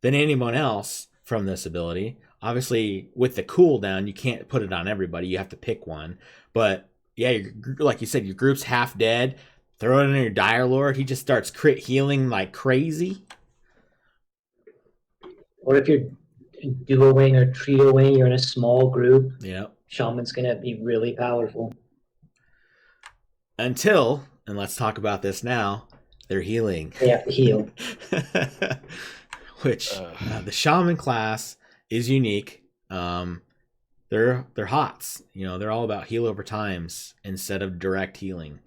than anyone else from this ability. Obviously, with the cooldown, you can't put it on everybody. You have to pick one. But yeah, like you said, your group's half dead. Throw it in your Dire Lord. He just starts crit healing like crazy. Or if you're duo-wing or trio-wing, you're in a small group. Yeah. Shaman's going to be really powerful. Until, and let's talk about this now, they're healing. They have to heal. Which the Shaman class is unique. They're HOTS. They're all about heal over times instead of direct healing.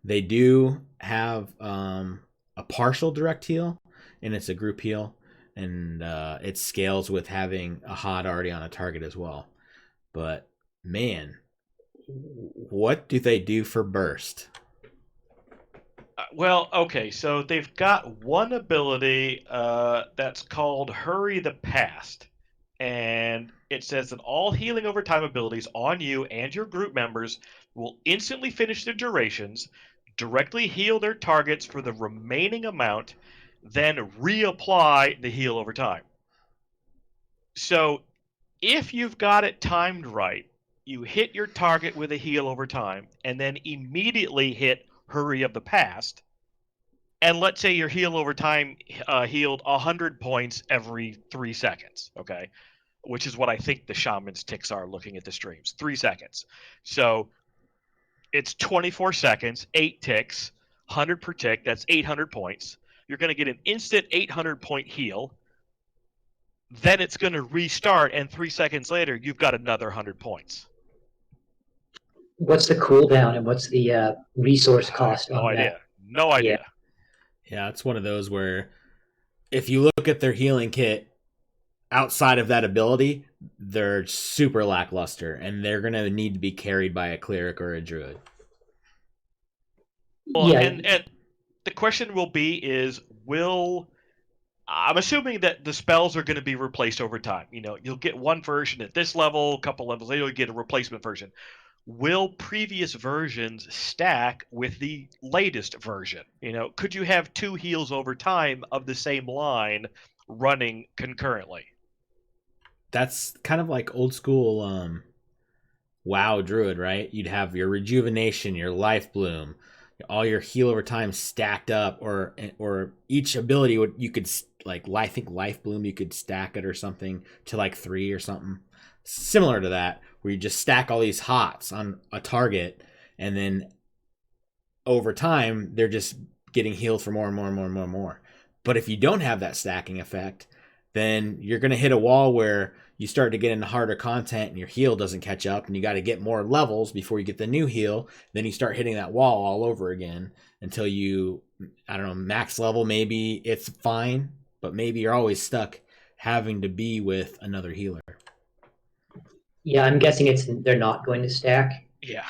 They do have a partial direct heal, and it's a group heal, and it scales with having a HOT already on a target as well. But man, what do they do for burst? Well, okay, so they've got one ability that's called Hurry the Past. And it says that all healing over time abilities on you and your group members will instantly finish their durations, directly heal their targets for the remaining amount, then reapply the heal over time. So if you've got it timed right, you hit your target with a heal over time, and then immediately hit Hurry of the Past. And let's say your heal over time healed 100 points every 3 seconds, okay? Which is what I think the Shaman's ticks are looking at the streams. 3 seconds. So it's 24 seconds, 8 ticks, 100 per tick. That's 800 points. You're going to get an instant 800-point heal. Then it's going to restart, and 3 seconds later, you've got another 100 points. What's the cooldown and what's the resource cost on that? No idea. Yeah, it's one of those where if you look at their healing kit outside of that ability, they're super lackluster, and they're going to need to be carried by a cleric or a druid. Well, and question will be is, I'm assuming that the spells are going to be replaced over time. You'll get one version at this level, a couple levels later, you'll get a replacement version. Will previous versions stack with the latest version? Could you have 2 heals over time of the same line running concurrently? That's kind of like old school WoW Druid, right? You'd have your rejuvenation, your life bloom, all your heal over time stacked up, or each ability you could, like, I think life bloom, you could stack it or something to like 3 or something similar to that, where you just stack all these hots on a target, and then over time they're just getting healed for more and more and more and more and more. But if you don't have that stacking effect, then you're going to hit a wall where you start to get into harder content and your heal doesn't catch up, and you got to get more levels before you get the new heal. Then you start hitting that wall all over again until you, I don't know, max level. Maybe it's fine, but maybe you're always stuck having to be with another healer. Yeah, I'm guessing they're not going to stack. Yeah.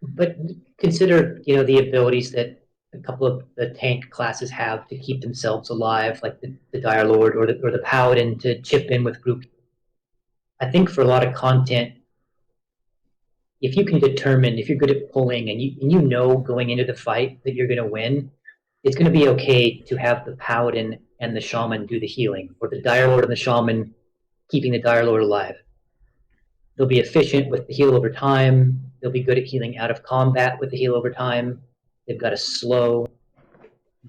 But consider, the abilities that a couple of the tank classes have to keep themselves alive, like the Dire Lord or the Paladin to chip in with group. I think for a lot of content, if you can determine, if you're good at pulling and you know going into the fight that you're going to win, it's going to be okay to have the Paladin and the Shaman do the healing, or the Dire Lord and the Shaman keeping the Dire Lord alive. They'll be efficient with the heal over time. They'll be good at healing out of combat with the heal over time. They've got a slow.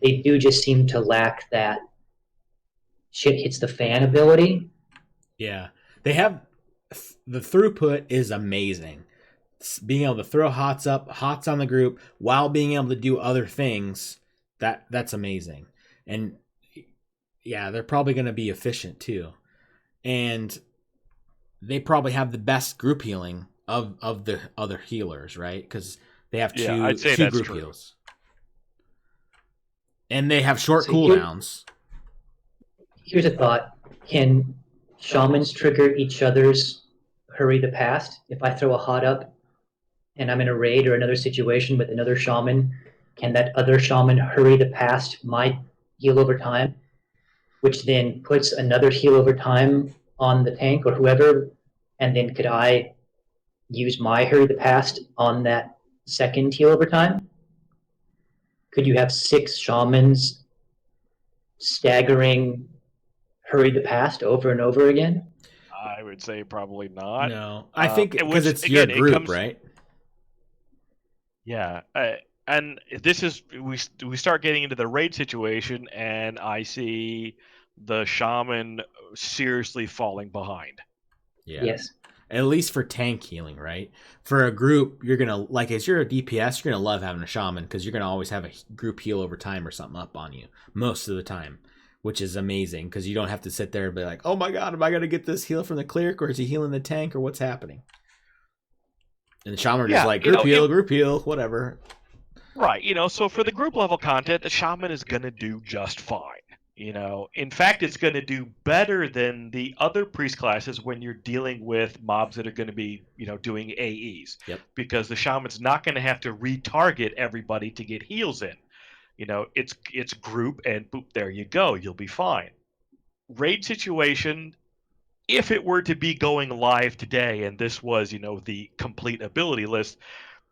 They do just seem to lack that shit hits the fan ability. Yeah. They have, the throughput is amazing. Being able to throw hots on the group while being able to do other things, that's amazing. And yeah, they're probably going to be efficient too. And they probably have the best group healing of the other healers, right? Because they have two group heals. And they have short cooldowns. Here's a thought. Can Shamans trigger each other's Hurry the Past? If I throw a hot up and I'm in a raid or another situation with another Shaman, can that other Shaman Hurry the Past my heal over time, which then puts another heal over time on the tank or whoever, and then could I use my Hurry the Past on that second heal over time? Could you have 6 Shamans staggering Hurry the Past over and over again? I would say probably not. No, I think because it's your group, right? Yeah, and this is we start getting into the raid situation, and I see the Shaman seriously falling behind. Yeah. Yes. At least for tank healing, right? For a group, you're gonna, like, as you're a DPS, you're gonna love having a Shaman because you're gonna always have a group heal over time or something up on you most of the time, which is amazing because you don't have to sit there and be like, oh my god, am I gonna get this heal from the Cleric, or is he healing the tank, or what's happening? And the Shaman are just like, group heal, whatever. Right, so for the group level content, the Shaman is gonna do just fine. In fact, it's going to do better than the other priest classes when you're dealing with mobs that are going to be, doing AEs. Yep. Because the Shaman's not going to have to retarget everybody to get heals in. It's group, and boop, there you go. You'll be fine. Raid situation, if it were to be going live today, and this was, the complete ability list,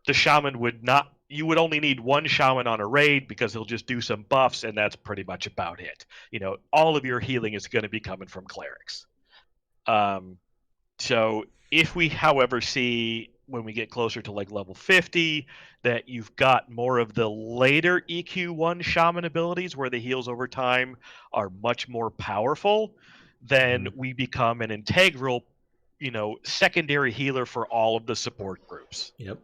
the Shaman would not. You would only need one Shaman on a raid because he'll just do some buffs, and that's pretty much about it. All of your healing is going to be coming from clerics. So if we, however, see when we get closer to like level 50 that you've got more of the later EQ1 Shaman abilities where the heals over time are much more powerful, then we become an integral, secondary healer for all of the support groups. Yep.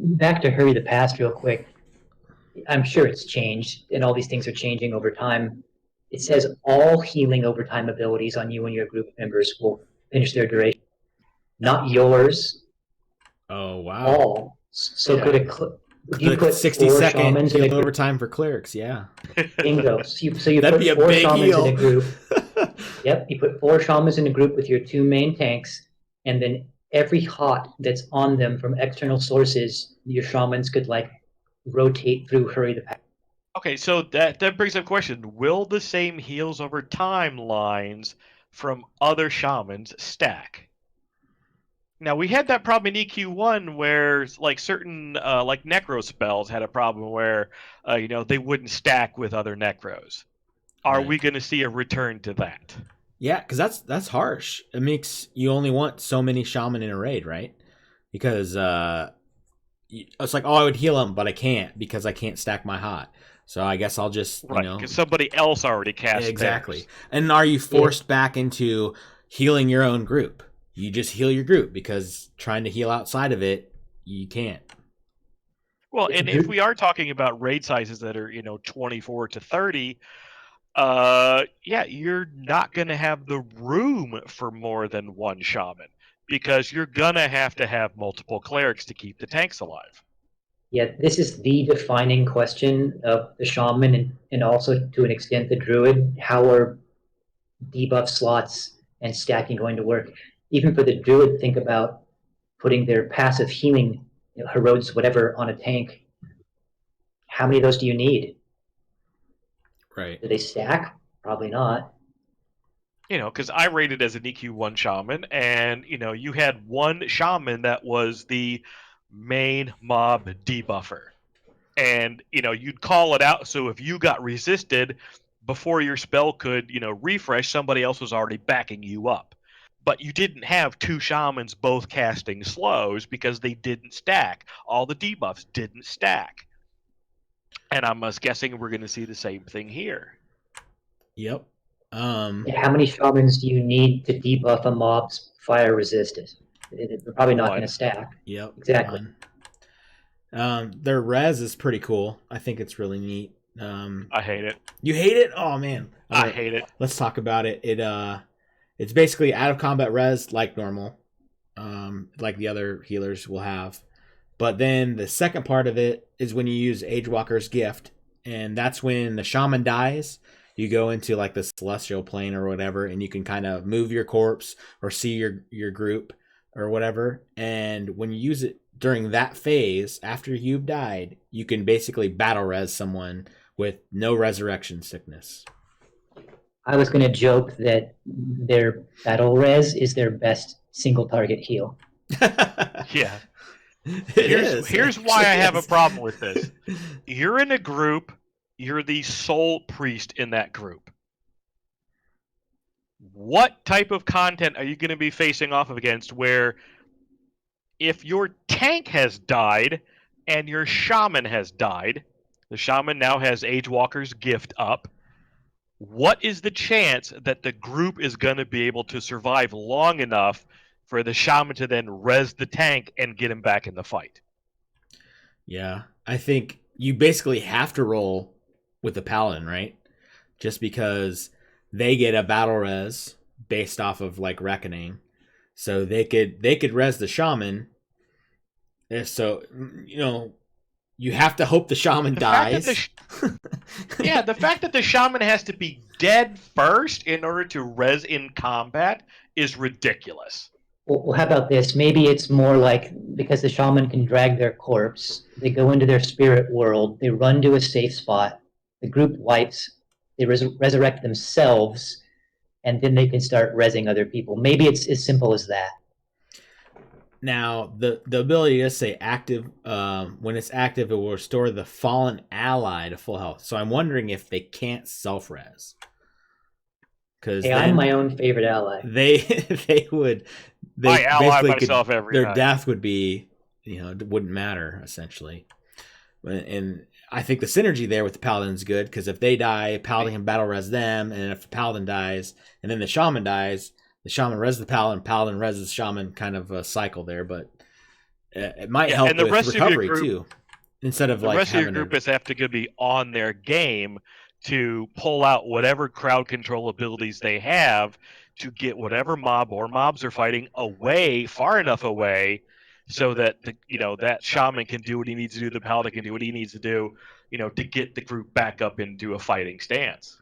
Back to Hurry the Past real quick. I'm sure it's changed, and all these things are changing over time. It says all healing over time abilities on you and your group members will finish their duration. Not yours. Oh, wow. All. So yeah. You put 60-second heal over time for clerics, yeah. Bingo. So you put 4 Shamans in a group. Yep, you put 4 Shamans in a group with your 2 main tanks, and then every hot that's on them from external sources, your Shamans could, like, rotate through, hurry the pack. Okay, so that brings up a question. Will the same heals over timelines from other shamans stack? Now, we had that problem in EQ1 where like certain like necro spells had a problem where they wouldn't stack with other necros. Are Right. we going to see a return to that? Yeah, because that's harsh. It makes you only want so many shaman in a raid, right? Because it's like, oh, I would heal them, but I can't because I can't stack my hot. So I guess I'll just Right, because somebody else already cast exactly. theirs. And are you forced back into healing your own group? You just heal your group because trying to heal outside of it, you can't. Well, and if we are talking about raid sizes that are 24 to 30, you're not going to have the room for more than one shaman because you're going to have multiple clerics to keep the tanks alive. Yeah, this is the defining question of the shaman and also to an extent the druid. How are debuff slots and stacking going to work? Even for the druid, think about putting their passive healing, herodes, whatever, on a tank. How many of those do you need? Right. Do they stack? Probably not. Because I rated as an EQ1 shaman, and you had one shaman that was the main mob debuffer. And you'd call it out, so if you got resisted before your spell could refresh, somebody else was already backing you up. But you didn't have two shamans both casting slows because they didn't stack. All the debuffs didn't stack. And I'm guessing we're going to see the same thing here. Yep. How many shamans do you need to debuff a mob's fire resistance? They're probably not going to stack. Yep. Exactly. Their res is pretty cool. I think it's really neat. I hate it. You hate it? Oh man. I hate it. Let's talk about it. It's basically out of combat res like normal. Like the other healers will have. But then the second part of it is when you use Agewalker's Gift, and that's when the shaman dies. You go into like the celestial plane or whatever, and you can kind of move your corpse or see your group or whatever. And when you use it during that phase, after you've died, you can basically battle res someone with no resurrection sickness. I was going to joke that their battle res is their best single target heal. Yeah. Here's why I have a problem with this. You're in a group, you're the sole priest in that group. What type of content are you going to be facing off against where if your tank has died and your shaman has died, the shaman now has Agewalker's Gift up, what is the chance that the group is going to be able to survive long enough for the shaman to then res the tank and get him back in the fight? Yeah, I think you basically have to roll with the paladin, right? Just because they get a battle res based off of like reckoning, so they could res the shaman. So you have to hope the shaman dies. The fact that the shaman has to be dead first in order to res in combat is ridiculous. Well, how about this? Maybe it's more like because the shaman can drag their corpse, they go into their spirit world, they run to a safe spot, the group wipes, they resurrect themselves, and then they can start resing other people. Maybe it's as simple as that. Now, the ability to say active, when it's active, it will restore the fallen ally to full health. So I'm wondering if they can't self-res. Because I'm my own favorite ally. They would. I ally myself every night. Their death would be, it wouldn't matter essentially. And I think the synergy there with the paladin is good because if they die, paladin can battle res them, and if the paladin dies, and then the shaman dies, the shaman res the paladin res the shaman, kind of a cycle there. But it might help and the with rest recovery of your group, too. Instead of the rest of your group is have to be on their game to pull out whatever crowd control abilities they have to get whatever mob or mobs are fighting away, far enough away, so that that shaman can do what he needs to do, the paladin can do what he needs to do, to get the group back up into a fighting stance.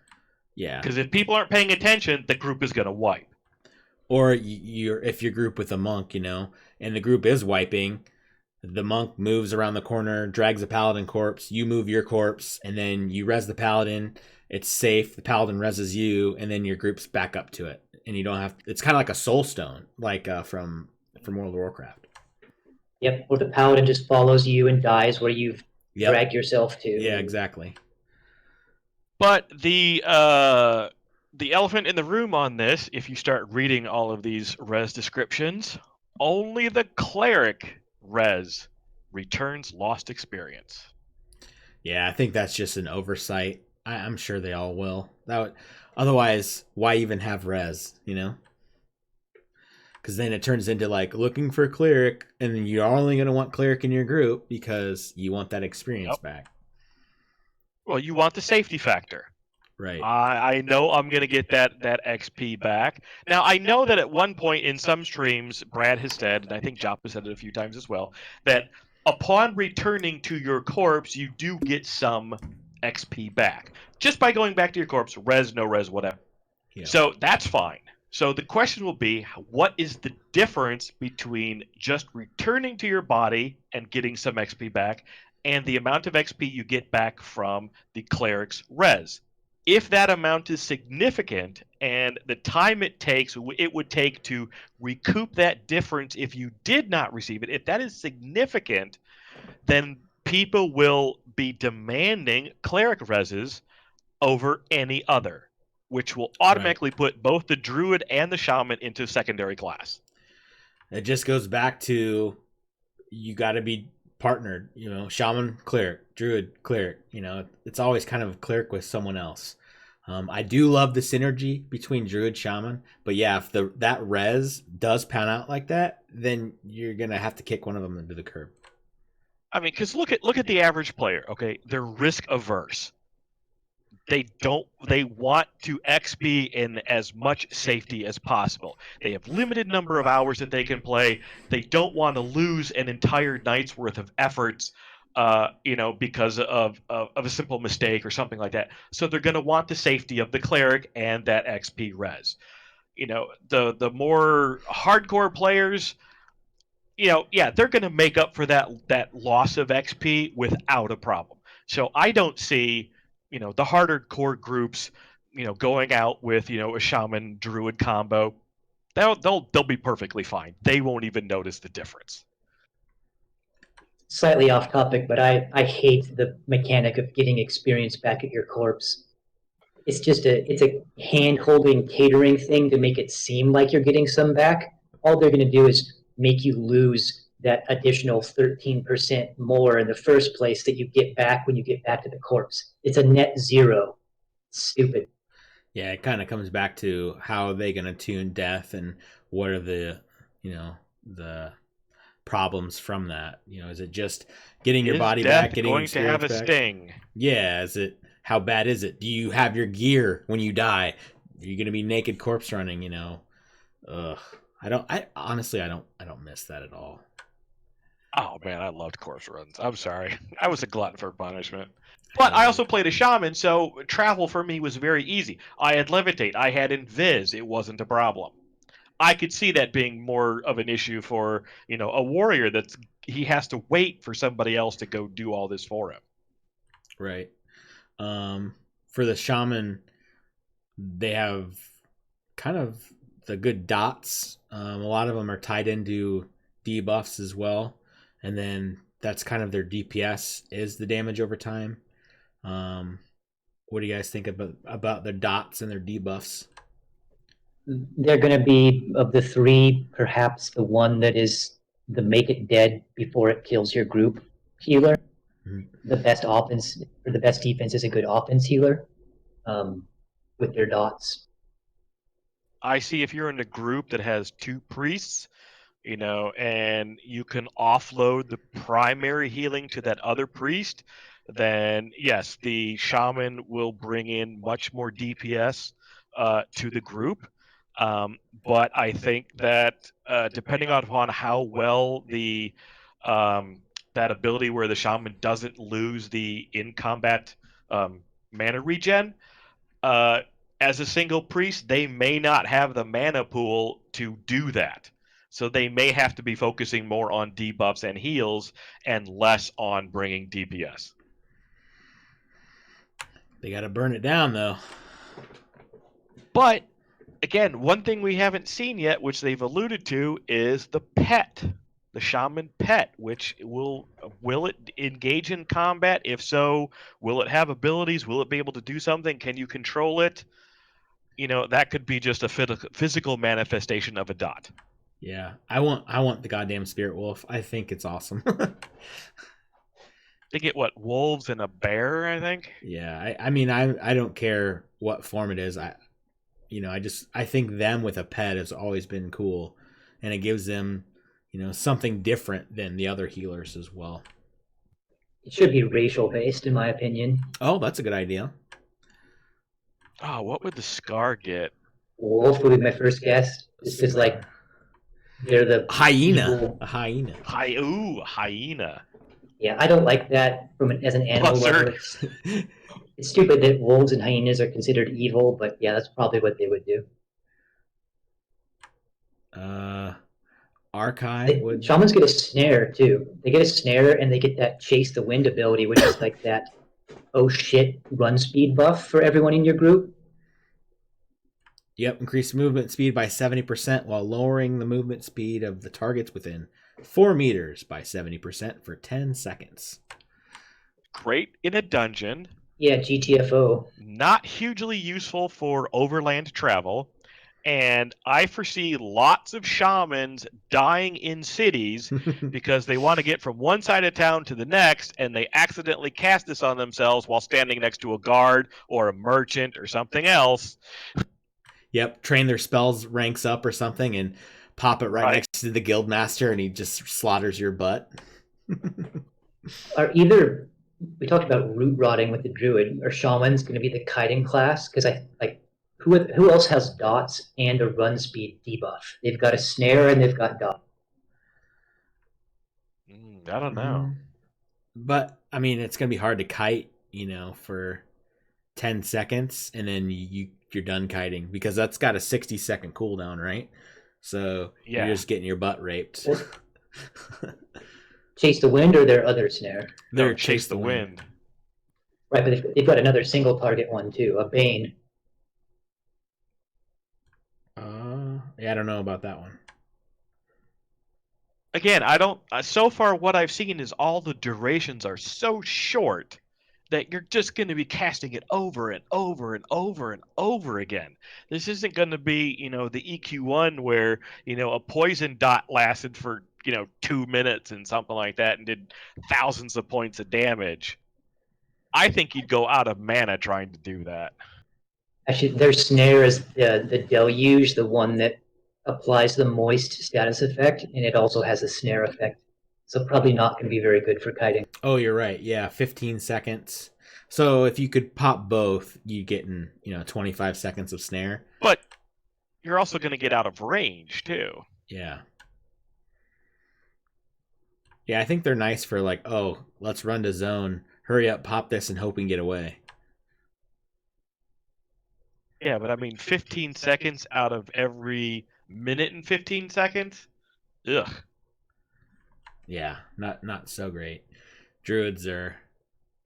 Yeah. Because if people aren't paying attention, the group is going to wipe. Or if you're group with a monk, and the group is wiping, The monk moves around the corner, drags a paladin corpse, you move your corpse, and then you res the paladin. It's safe. The paladin reses you, and then your group's back up to it. And you don't have. It's kind of like a soul stone, like from World of Warcraft. Yep, or the paladin just follows you and dies where you've Yep. dragged yourself to. Yeah, exactly. But the elephant in the room on this, if you start reading all of these res descriptions, only the cleric res returns lost experience. Yeah, I think that's just an oversight. I'm sure they all will. Otherwise, why even have res? You know? Because then it turns into like looking for cleric, and then you're only going to want cleric in your group because you want that experience back. Well, you want the safety factor. Right. I know I'm going to get that XP back. Now, I know that at one point in some streams, Brad has said, and I think Jop has said it a few times as well, that upon returning to your corpse, you do get some XP back. Just by going back to your corpse, res, no res, whatever. Yeah. So that's fine. So the question will be, what is the difference between just returning to your body and getting some XP back and the amount of XP you get back from the cleric's res? If that amount is significant and the time it would take to recoup that difference if you did not receive it, if that is significant, then people will be demanding cleric reses over any other, which will automatically put both the druid and the shaman into secondary class. It just goes back to you got to be partnered, you know, shaman, cleric, druid, cleric. You know, it's always kind of cleric with someone else. I do love the synergy between druid, shaman, but yeah, if that res does pan out like that, then you're gonna have to kick one of them into the curb. I mean, because look at the average player. Okay, they're risk averse. They want to XP in as much safety as possible. They have limited number of hours that they can play. They don't want to lose an entire night's worth of efforts, because of a simple mistake or something like that. So they're going to want the safety of the cleric and that XP res. You know, the more hardcore players, they're going to make up for that loss of XP without a problem. So I don't see the harder core groups, going out with, a shaman druid combo. They'll be perfectly fine. They won't even notice the difference. Slightly off topic, but I hate the mechanic of getting experience back at your corpse. It's just it's a hand-holding catering thing to make it seem like you're getting some back. All they're going to do is make you lose that additional 13% more in the first place that you get back when you get back to the corpse. It's a net zero. Stupid. Yeah, it kind of comes back to how are they going to tune death and what are the problems from that? Is it just getting your body back, getting going to have a back? Sting? Yeah, how bad is it? Do you have your gear when you die? Are you going to be naked corpse running, Ugh. I honestly don't miss that at all. Oh man, I loved corpse runs. I'm sorry. I was a glutton for punishment. But I also played a shaman, so travel for me was very easy. I had levitate, I had invis, it wasn't a problem. I could see that being more of an issue for, a warrior he has to wait for somebody else to go do all this for him. Right. For the shaman, they have kind of the good dots. A lot of them are tied into debuffs as well. And then that's kind of their DPS is the damage over time. What do you guys think about their dots and their debuffs? They're going to be, of the three, perhaps the one that is the make it dead before it kills your group healer. Mm-hmm. The best offense or the best defense is a good offense healer with their dots. I see if you're in a group that has two priests, and you can offload the primary healing to that other priest, then yes, the shaman will bring in much more DPS to the group. But I think that depending upon how well the that ability where the shaman doesn't lose the in combat mana regen, as a single priest, they may not have the mana pool to do that. So they may have to be focusing more on debuffs and heals and less on bringing DPS. They got to burn it down, though. But again, one thing we haven't seen yet, which they've alluded to, is the pet, the shaman pet, which will it engage in combat? If so, will it have abilities? Will it be able to do something? Can you control it? That could be just a physical manifestation of a dot. Yeah, I want the goddamn spirit wolf. I think it's awesome. They get wolves and a bear, I think. Yeah, I mean I don't care what form it is. I think them with a pet has always been cool, and it gives them something different than the other healers as well. It should be racial based, in my opinion. Oh, that's a good idea. Oh, what would the Scar get? Wolf would be my first guess. Just because, like, they're the hyena. evil. A hyena. Hyena. Yeah, I don't like that as an animal Buzzard. lover. It's stupid that wolves and hyenas are considered evil, but yeah, that's probably what they would do. Archetype. Shamans get a snare too. They get a snare and they get that chase the wind ability, which is like that oh shit run speed buff for everyone in your group. Yep, increase movement speed by 70% while lowering the movement speed of the targets within 4 meters by 70% for 10 seconds. Great in a dungeon. Yeah, GTFO. Not hugely useful for overland travel. And I foresee lots of shamans dying in cities because they want to get from one side of town to the next, and they accidentally cast this on themselves while standing next to a guard or a merchant or something else. Yep, train their spells ranks up or something and pop it right next to the guild master, and he just slaughters your butt. We talked about root rotting with the druid. Are shamans going to be the kiting class? Because who else has dots and a run speed debuff? They've got a snare and they've got dot. I don't know. But I mean, it's going to be hard to kite, for 10 seconds, and then you're done kiting because that's got a 60-second cooldown, right? So you're just getting your butt raped. Chase the wind or their other snare? They're chase the wind. Right, but they've got another single target one too, a bane. Yeah, I don't know about that one. Again, so far what I've seen is all the durations are so short that you're just going to be casting it over and over and over and over again. This isn't going to be, the EQ1 where, a poison dot lasted for, 2 minutes and something like that and did thousands of points of damage. I think you'd go out of mana trying to do that. Actually, their snare is the deluge, the one that applies the moist status effect, and it also has a snare effect. So probably not going to be very good for kiting. Oh, you're right. Yeah, 15 seconds. So if you could pop both, you get 25 seconds of snare. But you're also going to get out of range too. Yeah. Yeah, I think they're nice for let's run to zone. Hurry up, pop this, and hope we can get away. Yeah, but I mean, 15 seconds out of every minute and 15 seconds? Ugh. Yeah, not so great. Druids are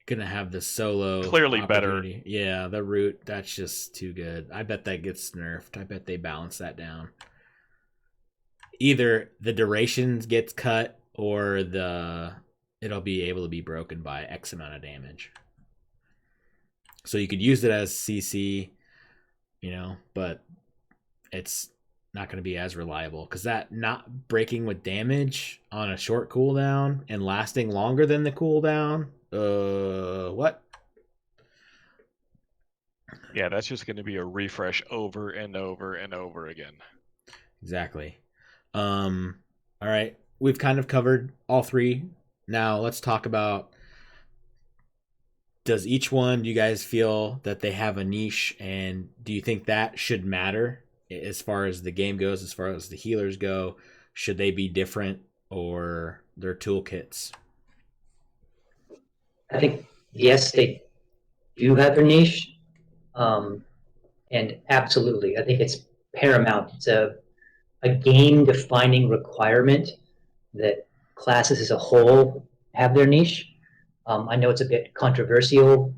gonna have the solo clearly better. Yeah, the root, that's just too good. I bet that gets nerfed. I bet they balance that down. Either the durations gets cut or it'll be able to be broken by X amount of damage. So you could use it as CC, but it's not going to be as reliable because that not breaking with damage on a short cooldown and lasting longer than the cooldown. What? Yeah, that's just going to be a refresh over and over and over again. Exactly. All right, we've kind of covered all three. Now let's talk about, do you guys feel that they have a niche, and do you think that should matter as far as the game goes, as far as the healers go? Should they be different or their toolkits? I think, yes, they do have their niche. And absolutely, I think it's paramount. It's a a game-defining requirement that classes as a whole have their niche. I know it's a bit controversial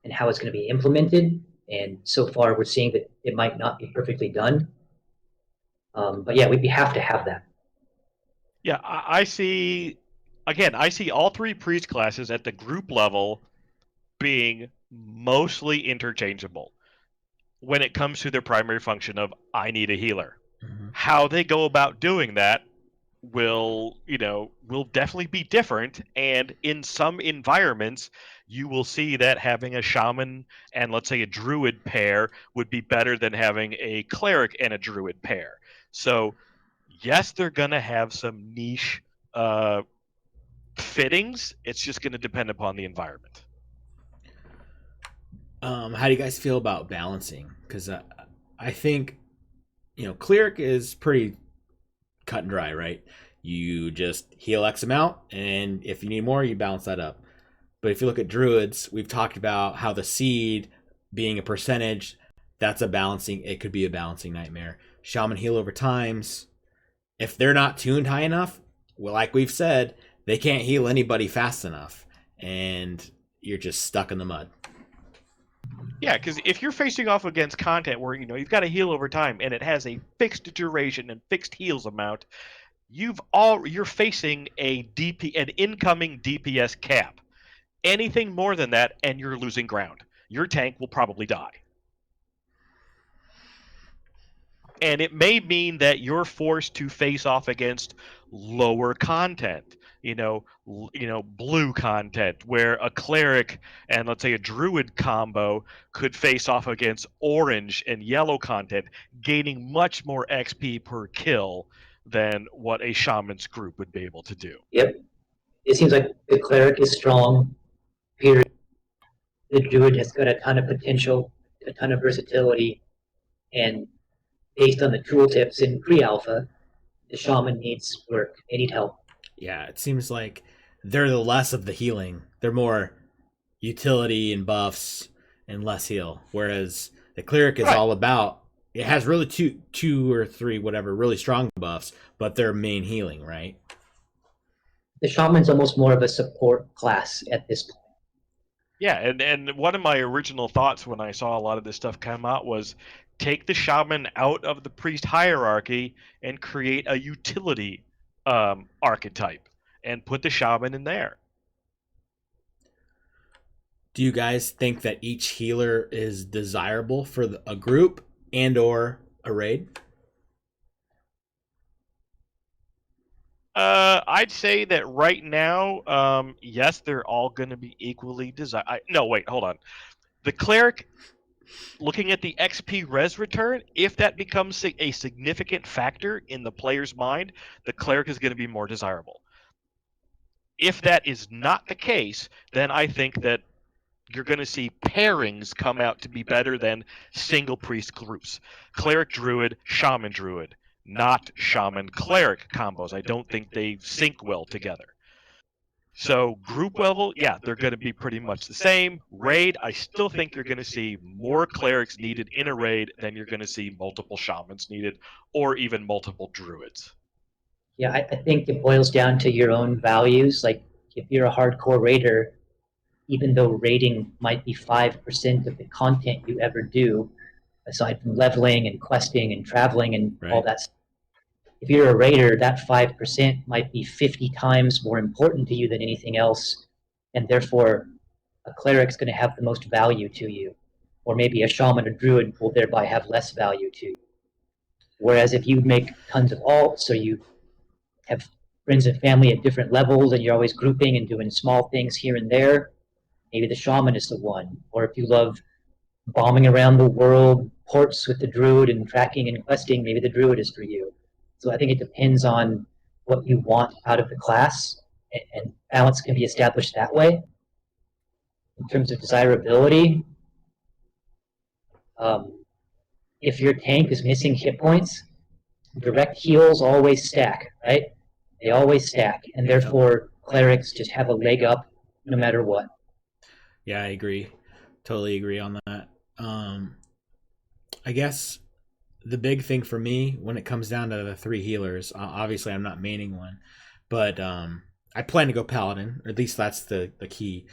in how it's going to be implemented, and so far we're seeing that it might not be perfectly done. But yeah, we have to have that. Yeah, I see. Again, I see all three priest classes at the group level being mostly interchangeable when it comes to their primary function of I need a healer. Mm-hmm. How they go about doing that will definitely be different, and in some environments you will see that having a shaman and, let's say, a druid pair would be better than having a cleric and a druid pair. So yes, they're going to have some niche fittings. It's just going to depend upon the environment. How do you guys feel about balancing? Because I think, cleric is pretty cut and dry, right? You just heal X amount, and if you need more, you balance that up. But if you look at druids, we've talked about how the seed being a percentage, that's a balancing. It could be a balancing nightmare. Shaman heal over times. If they're not tuned high enough, well, like we've said, they can't heal anybody fast enough, and you're just stuck in the mud. Yeah, because if you're facing off against content where you've got to heal over time and it has a fixed duration and fixed heals amount, you're facing an incoming DPS cap. Anything more than that, and you're losing ground. Your tank will probably die. And it may mean that you're forced to face off against lower content, blue content, where a cleric and, let's say, a druid combo could face off against orange and yellow content, gaining much more XP per kill than what a shaman's group would be able to do. Yep. It seems like the cleric is strong, period. The druid has got a ton of potential, a ton of versatility, and based on the tooltips in pre-alpha, the shaman needs work. They need help. Yeah, it seems like they're the less of the healing. They're more utility and buffs and less heal. Whereas the cleric is all about, it has really two or three, whatever, really strong buffs, but they're main healing, right? The shaman's almost more of a support class at this point. Yeah, and one of my original thoughts when I saw a lot of this stuff come out was take the shaman out of the priest hierarchy and create a utility archetype and put the shaman in there. Do you guys think that each healer is desirable for a group and or a raid? I'd say that right now, yes, they're all going to be equally desirable. No, wait, hold on. The cleric, looking at the XP res return, if that becomes a significant factor in the player's mind, the cleric is going to be more desirable. If that is not the case, then I think that you're going to see pairings come out to be better than single priest groups. Cleric druid, shaman druid, not shaman cleric combos. I don't think they sync well together. So group level, yeah, they're going to be pretty much the same. Raid, I still think you're going to see more clerics needed in a raid than you're going to see multiple shamans needed, or even multiple druids. Yeah, I think it boils down to your own values. Like, if you're a hardcore raider, even though raiding might be 5% of the content you ever do, aside from leveling and questing and traveling and all that stuff, if you're a raider, that 5% might be 50 times more important to you than anything else, and therefore a cleric's going to have the most value to you. Or maybe a shaman or druid will thereby have less value to you. Whereas if you make tons of alts, or you have friends and family at different levels, and you're always grouping and doing small things here and there, maybe the shaman is the one. Or if you love bombing around the world ports with the druid and tracking and questing, maybe the druid is for you. So I think it depends on what you want out of the class, and balance can be established that way. In terms of desirability, if your tank is missing hit points, direct heals always stack, right? They always stack, and therefore clerics just have a leg up no matter what. Yeah, I agree. Totally agree on that. I guess the big thing for me when it comes down to the three healers, obviously I'm not maining one, but I plan to go paladin, or at least that's the key.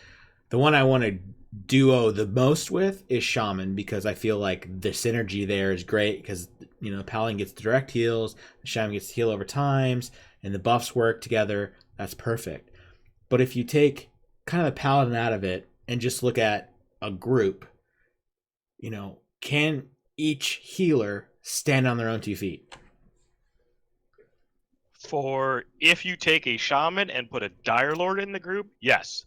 The one I want to duo the most with is shaman, because I feel like the synergy there is great, because paladin gets direct heals, the shaman gets to heal over times, and the buffs work together. That's perfect. But if you take kind of the paladin out of it and just look at a group, can each healer stand on their own 2 feet? For if you take a shaman and put a dire lord in the group, yes.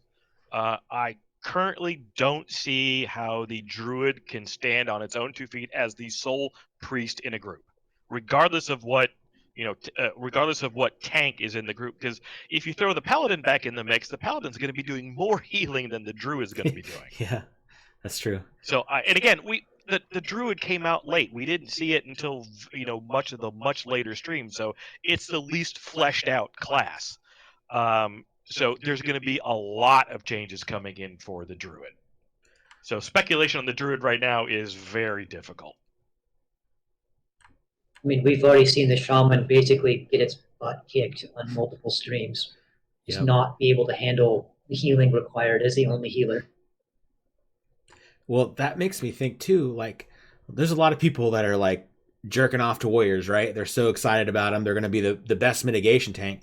I currently don't see how the druid can stand on its own 2 feet as the sole priest in a group, regardless of what tank is in the group. Because if you throw the paladin back in the mix, the paladin's going to be doing more healing than the druid is going to be doing. Yeah, that's true. So, and again, the druid came out late. We didn't see it until much later stream. So it's the least fleshed out class. So there's going to be a lot of changes coming in for the druid. So speculation on the druid right now is very difficult. I mean, we've already seen the shaman basically get its butt kicked on multiple streams. Just not be able to handle the healing required as the only healer. Well, that makes me think too, like, there's a lot of people that are like jerking off to warriors, right? They're so excited about them. They're going to be the best mitigation tank.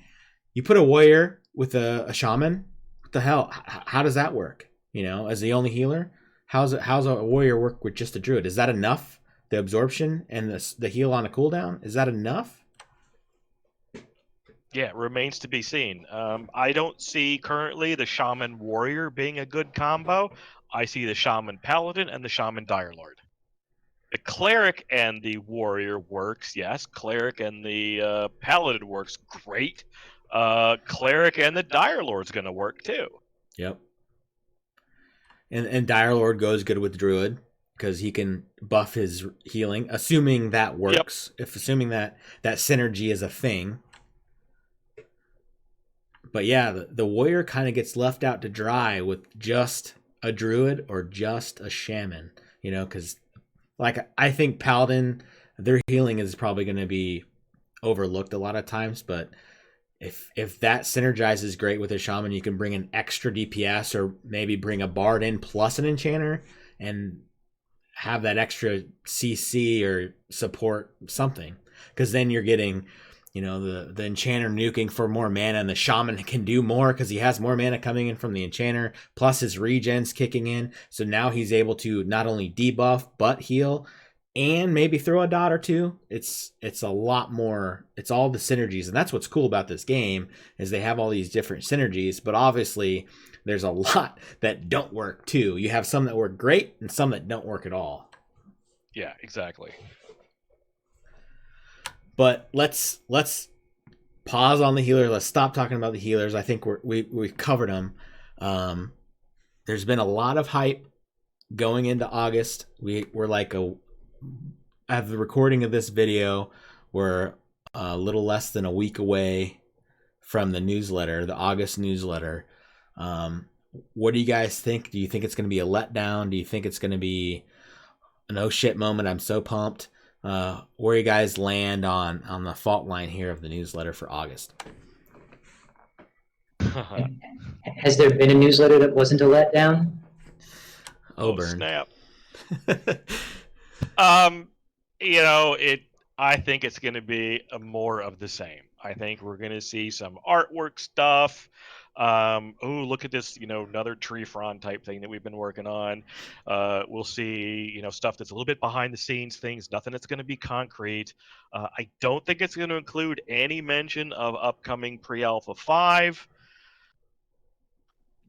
You put a warrior with a shaman, what the hell? How does that work? As the only healer, how's a warrior work with just a druid? Is that enough? The absorption and the heal on a cooldown, is that enough? Yeah, it remains to be seen. I don't see currently the shaman warrior being a good combo. I see the shaman paladin and the shaman dire lord. The cleric and the warrior works, yes. Cleric and the paladin works great. Cleric and the dire lord's going to work too. Yep. And dire lord goes good with druid, because he can buff his healing, assuming that works. Yep. Assuming that synergy is a thing. But yeah, the warrior kind of gets left out to dry with just a druid or just a shaman, because like I think paladin, their healing is probably going to be overlooked a lot of times, but if that synergizes great with a shaman, you can bring an extra DPS, or maybe bring a bard in plus an enchanter and have that extra CC or support something, because then you're getting the enchanter nuking for more mana, and the shaman can do more because he has more mana coming in from the enchanter, plus his regen's kicking in. So now he's able to not only debuff but heal, and maybe throw a dot or two. It's a lot more. It's all the synergies, and that's what's cool about this game, is they have all these different synergies, but obviously there's a lot that don't work too. You have some that work great and some that don't work at all. Yeah, exactly. But let's pause on the healer. Let's stop talking about the healers. I think we've covered them. There's been a lot of hype going into August. We're like at the recording of this video, we're a little less than a week away from the newsletter, the August newsletter. What do you guys think? Do you think it's going to be a letdown? Do you think it's going to be an oh shit moment? I'm so pumped. Where you guys land on the fault line here of the newsletter for August? Has there been a newsletter that wasn't a letdown? Oh, burn. Snap. I think it's going to be more of the same. I think we're going to see some artwork stuff. Look at this, another tree frond type thing that we've been working on. We'll see, stuff that's a little bit behind the scenes things, nothing that's going to be concrete. I don't think it's going to include any mention of upcoming pre-alpha 5.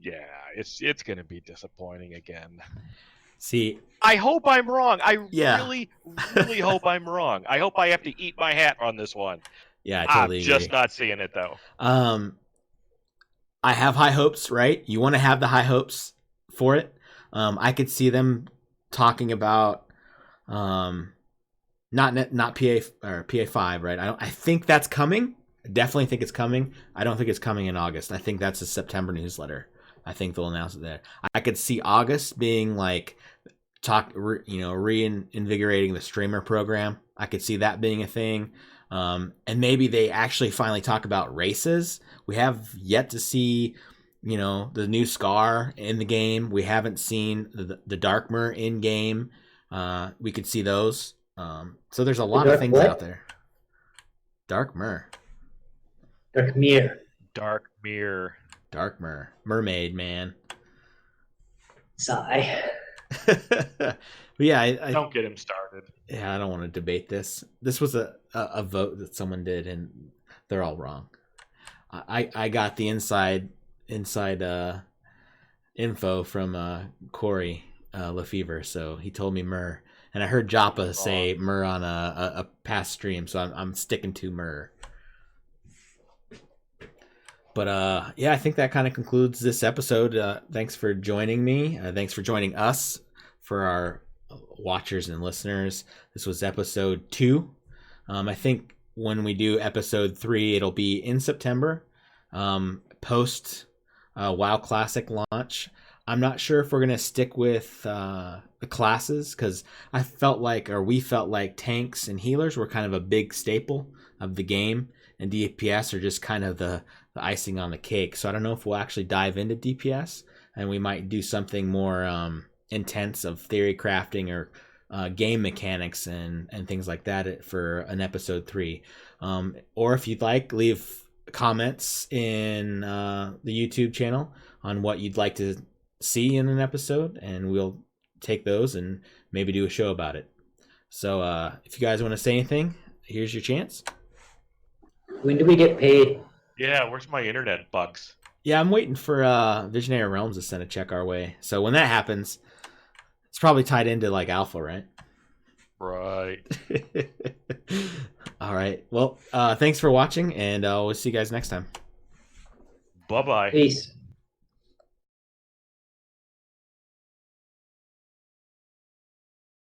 Yeah, it's going to be disappointing again. See, I hope I'm wrong. Really, really hope I'm wrong. I hope I have to eat my hat on this one. Yeah, I totally I'm just not seeing it though. I have high hopes, right? You want to have the high hopes for it. I could see them talking about not PA or PA5, right? I think that's coming. I definitely think it's coming. I don't think it's coming in August. I think that's a September newsletter. I think they'll announce it there. I could see August being like reinvigorating the streamer program. I could see that being a thing. And maybe they actually finally talk about races. We have yet to see, the new Scar in the game. We haven't seen the Darkmer in game. We could see those. So there's a lot of things out there. Darkmer. Darkmere. Darkmere. Mermaid, man. Sigh. Yeah, I don't get him started. Yeah, I don't want to debate this. This was a vote that someone did, and they're all wrong. I got the inside info from Corey Lefevre, so he told me Myrrh, and I heard Joppa say Myrrh on a past stream, so I'm sticking to Myrrh. But yeah, I think that kind of concludes this episode. Thanks for joining me. Thanks for joining us, for our watchers and listeners. This was episode 2. I think when we do episode 3, it'll be in September, post WoW Classic launch. I'm not sure if we're going to stick with the classes, because we felt like tanks and healers were kind of a big staple of the game, and DPS are just kind of the icing on the cake. So I don't know if we'll actually dive into DPS, and we might do something more intense of theory crafting or game mechanics and things like that for an episode 3. Or if you'd like, leave comments in the YouTube channel on what you'd like to see in an episode, and we'll take those and maybe do a show about it. So if you guys want to say anything, here's your chance. When do we get paid? Yeah, where's my internet bucks? Yeah, I'm waiting for Visionary Realms to send a check our way. So when that happens, it's probably tied into like alpha, right? Right. All right. Well, thanks for watching, and we'll see you guys next time. Bye-bye. Peace.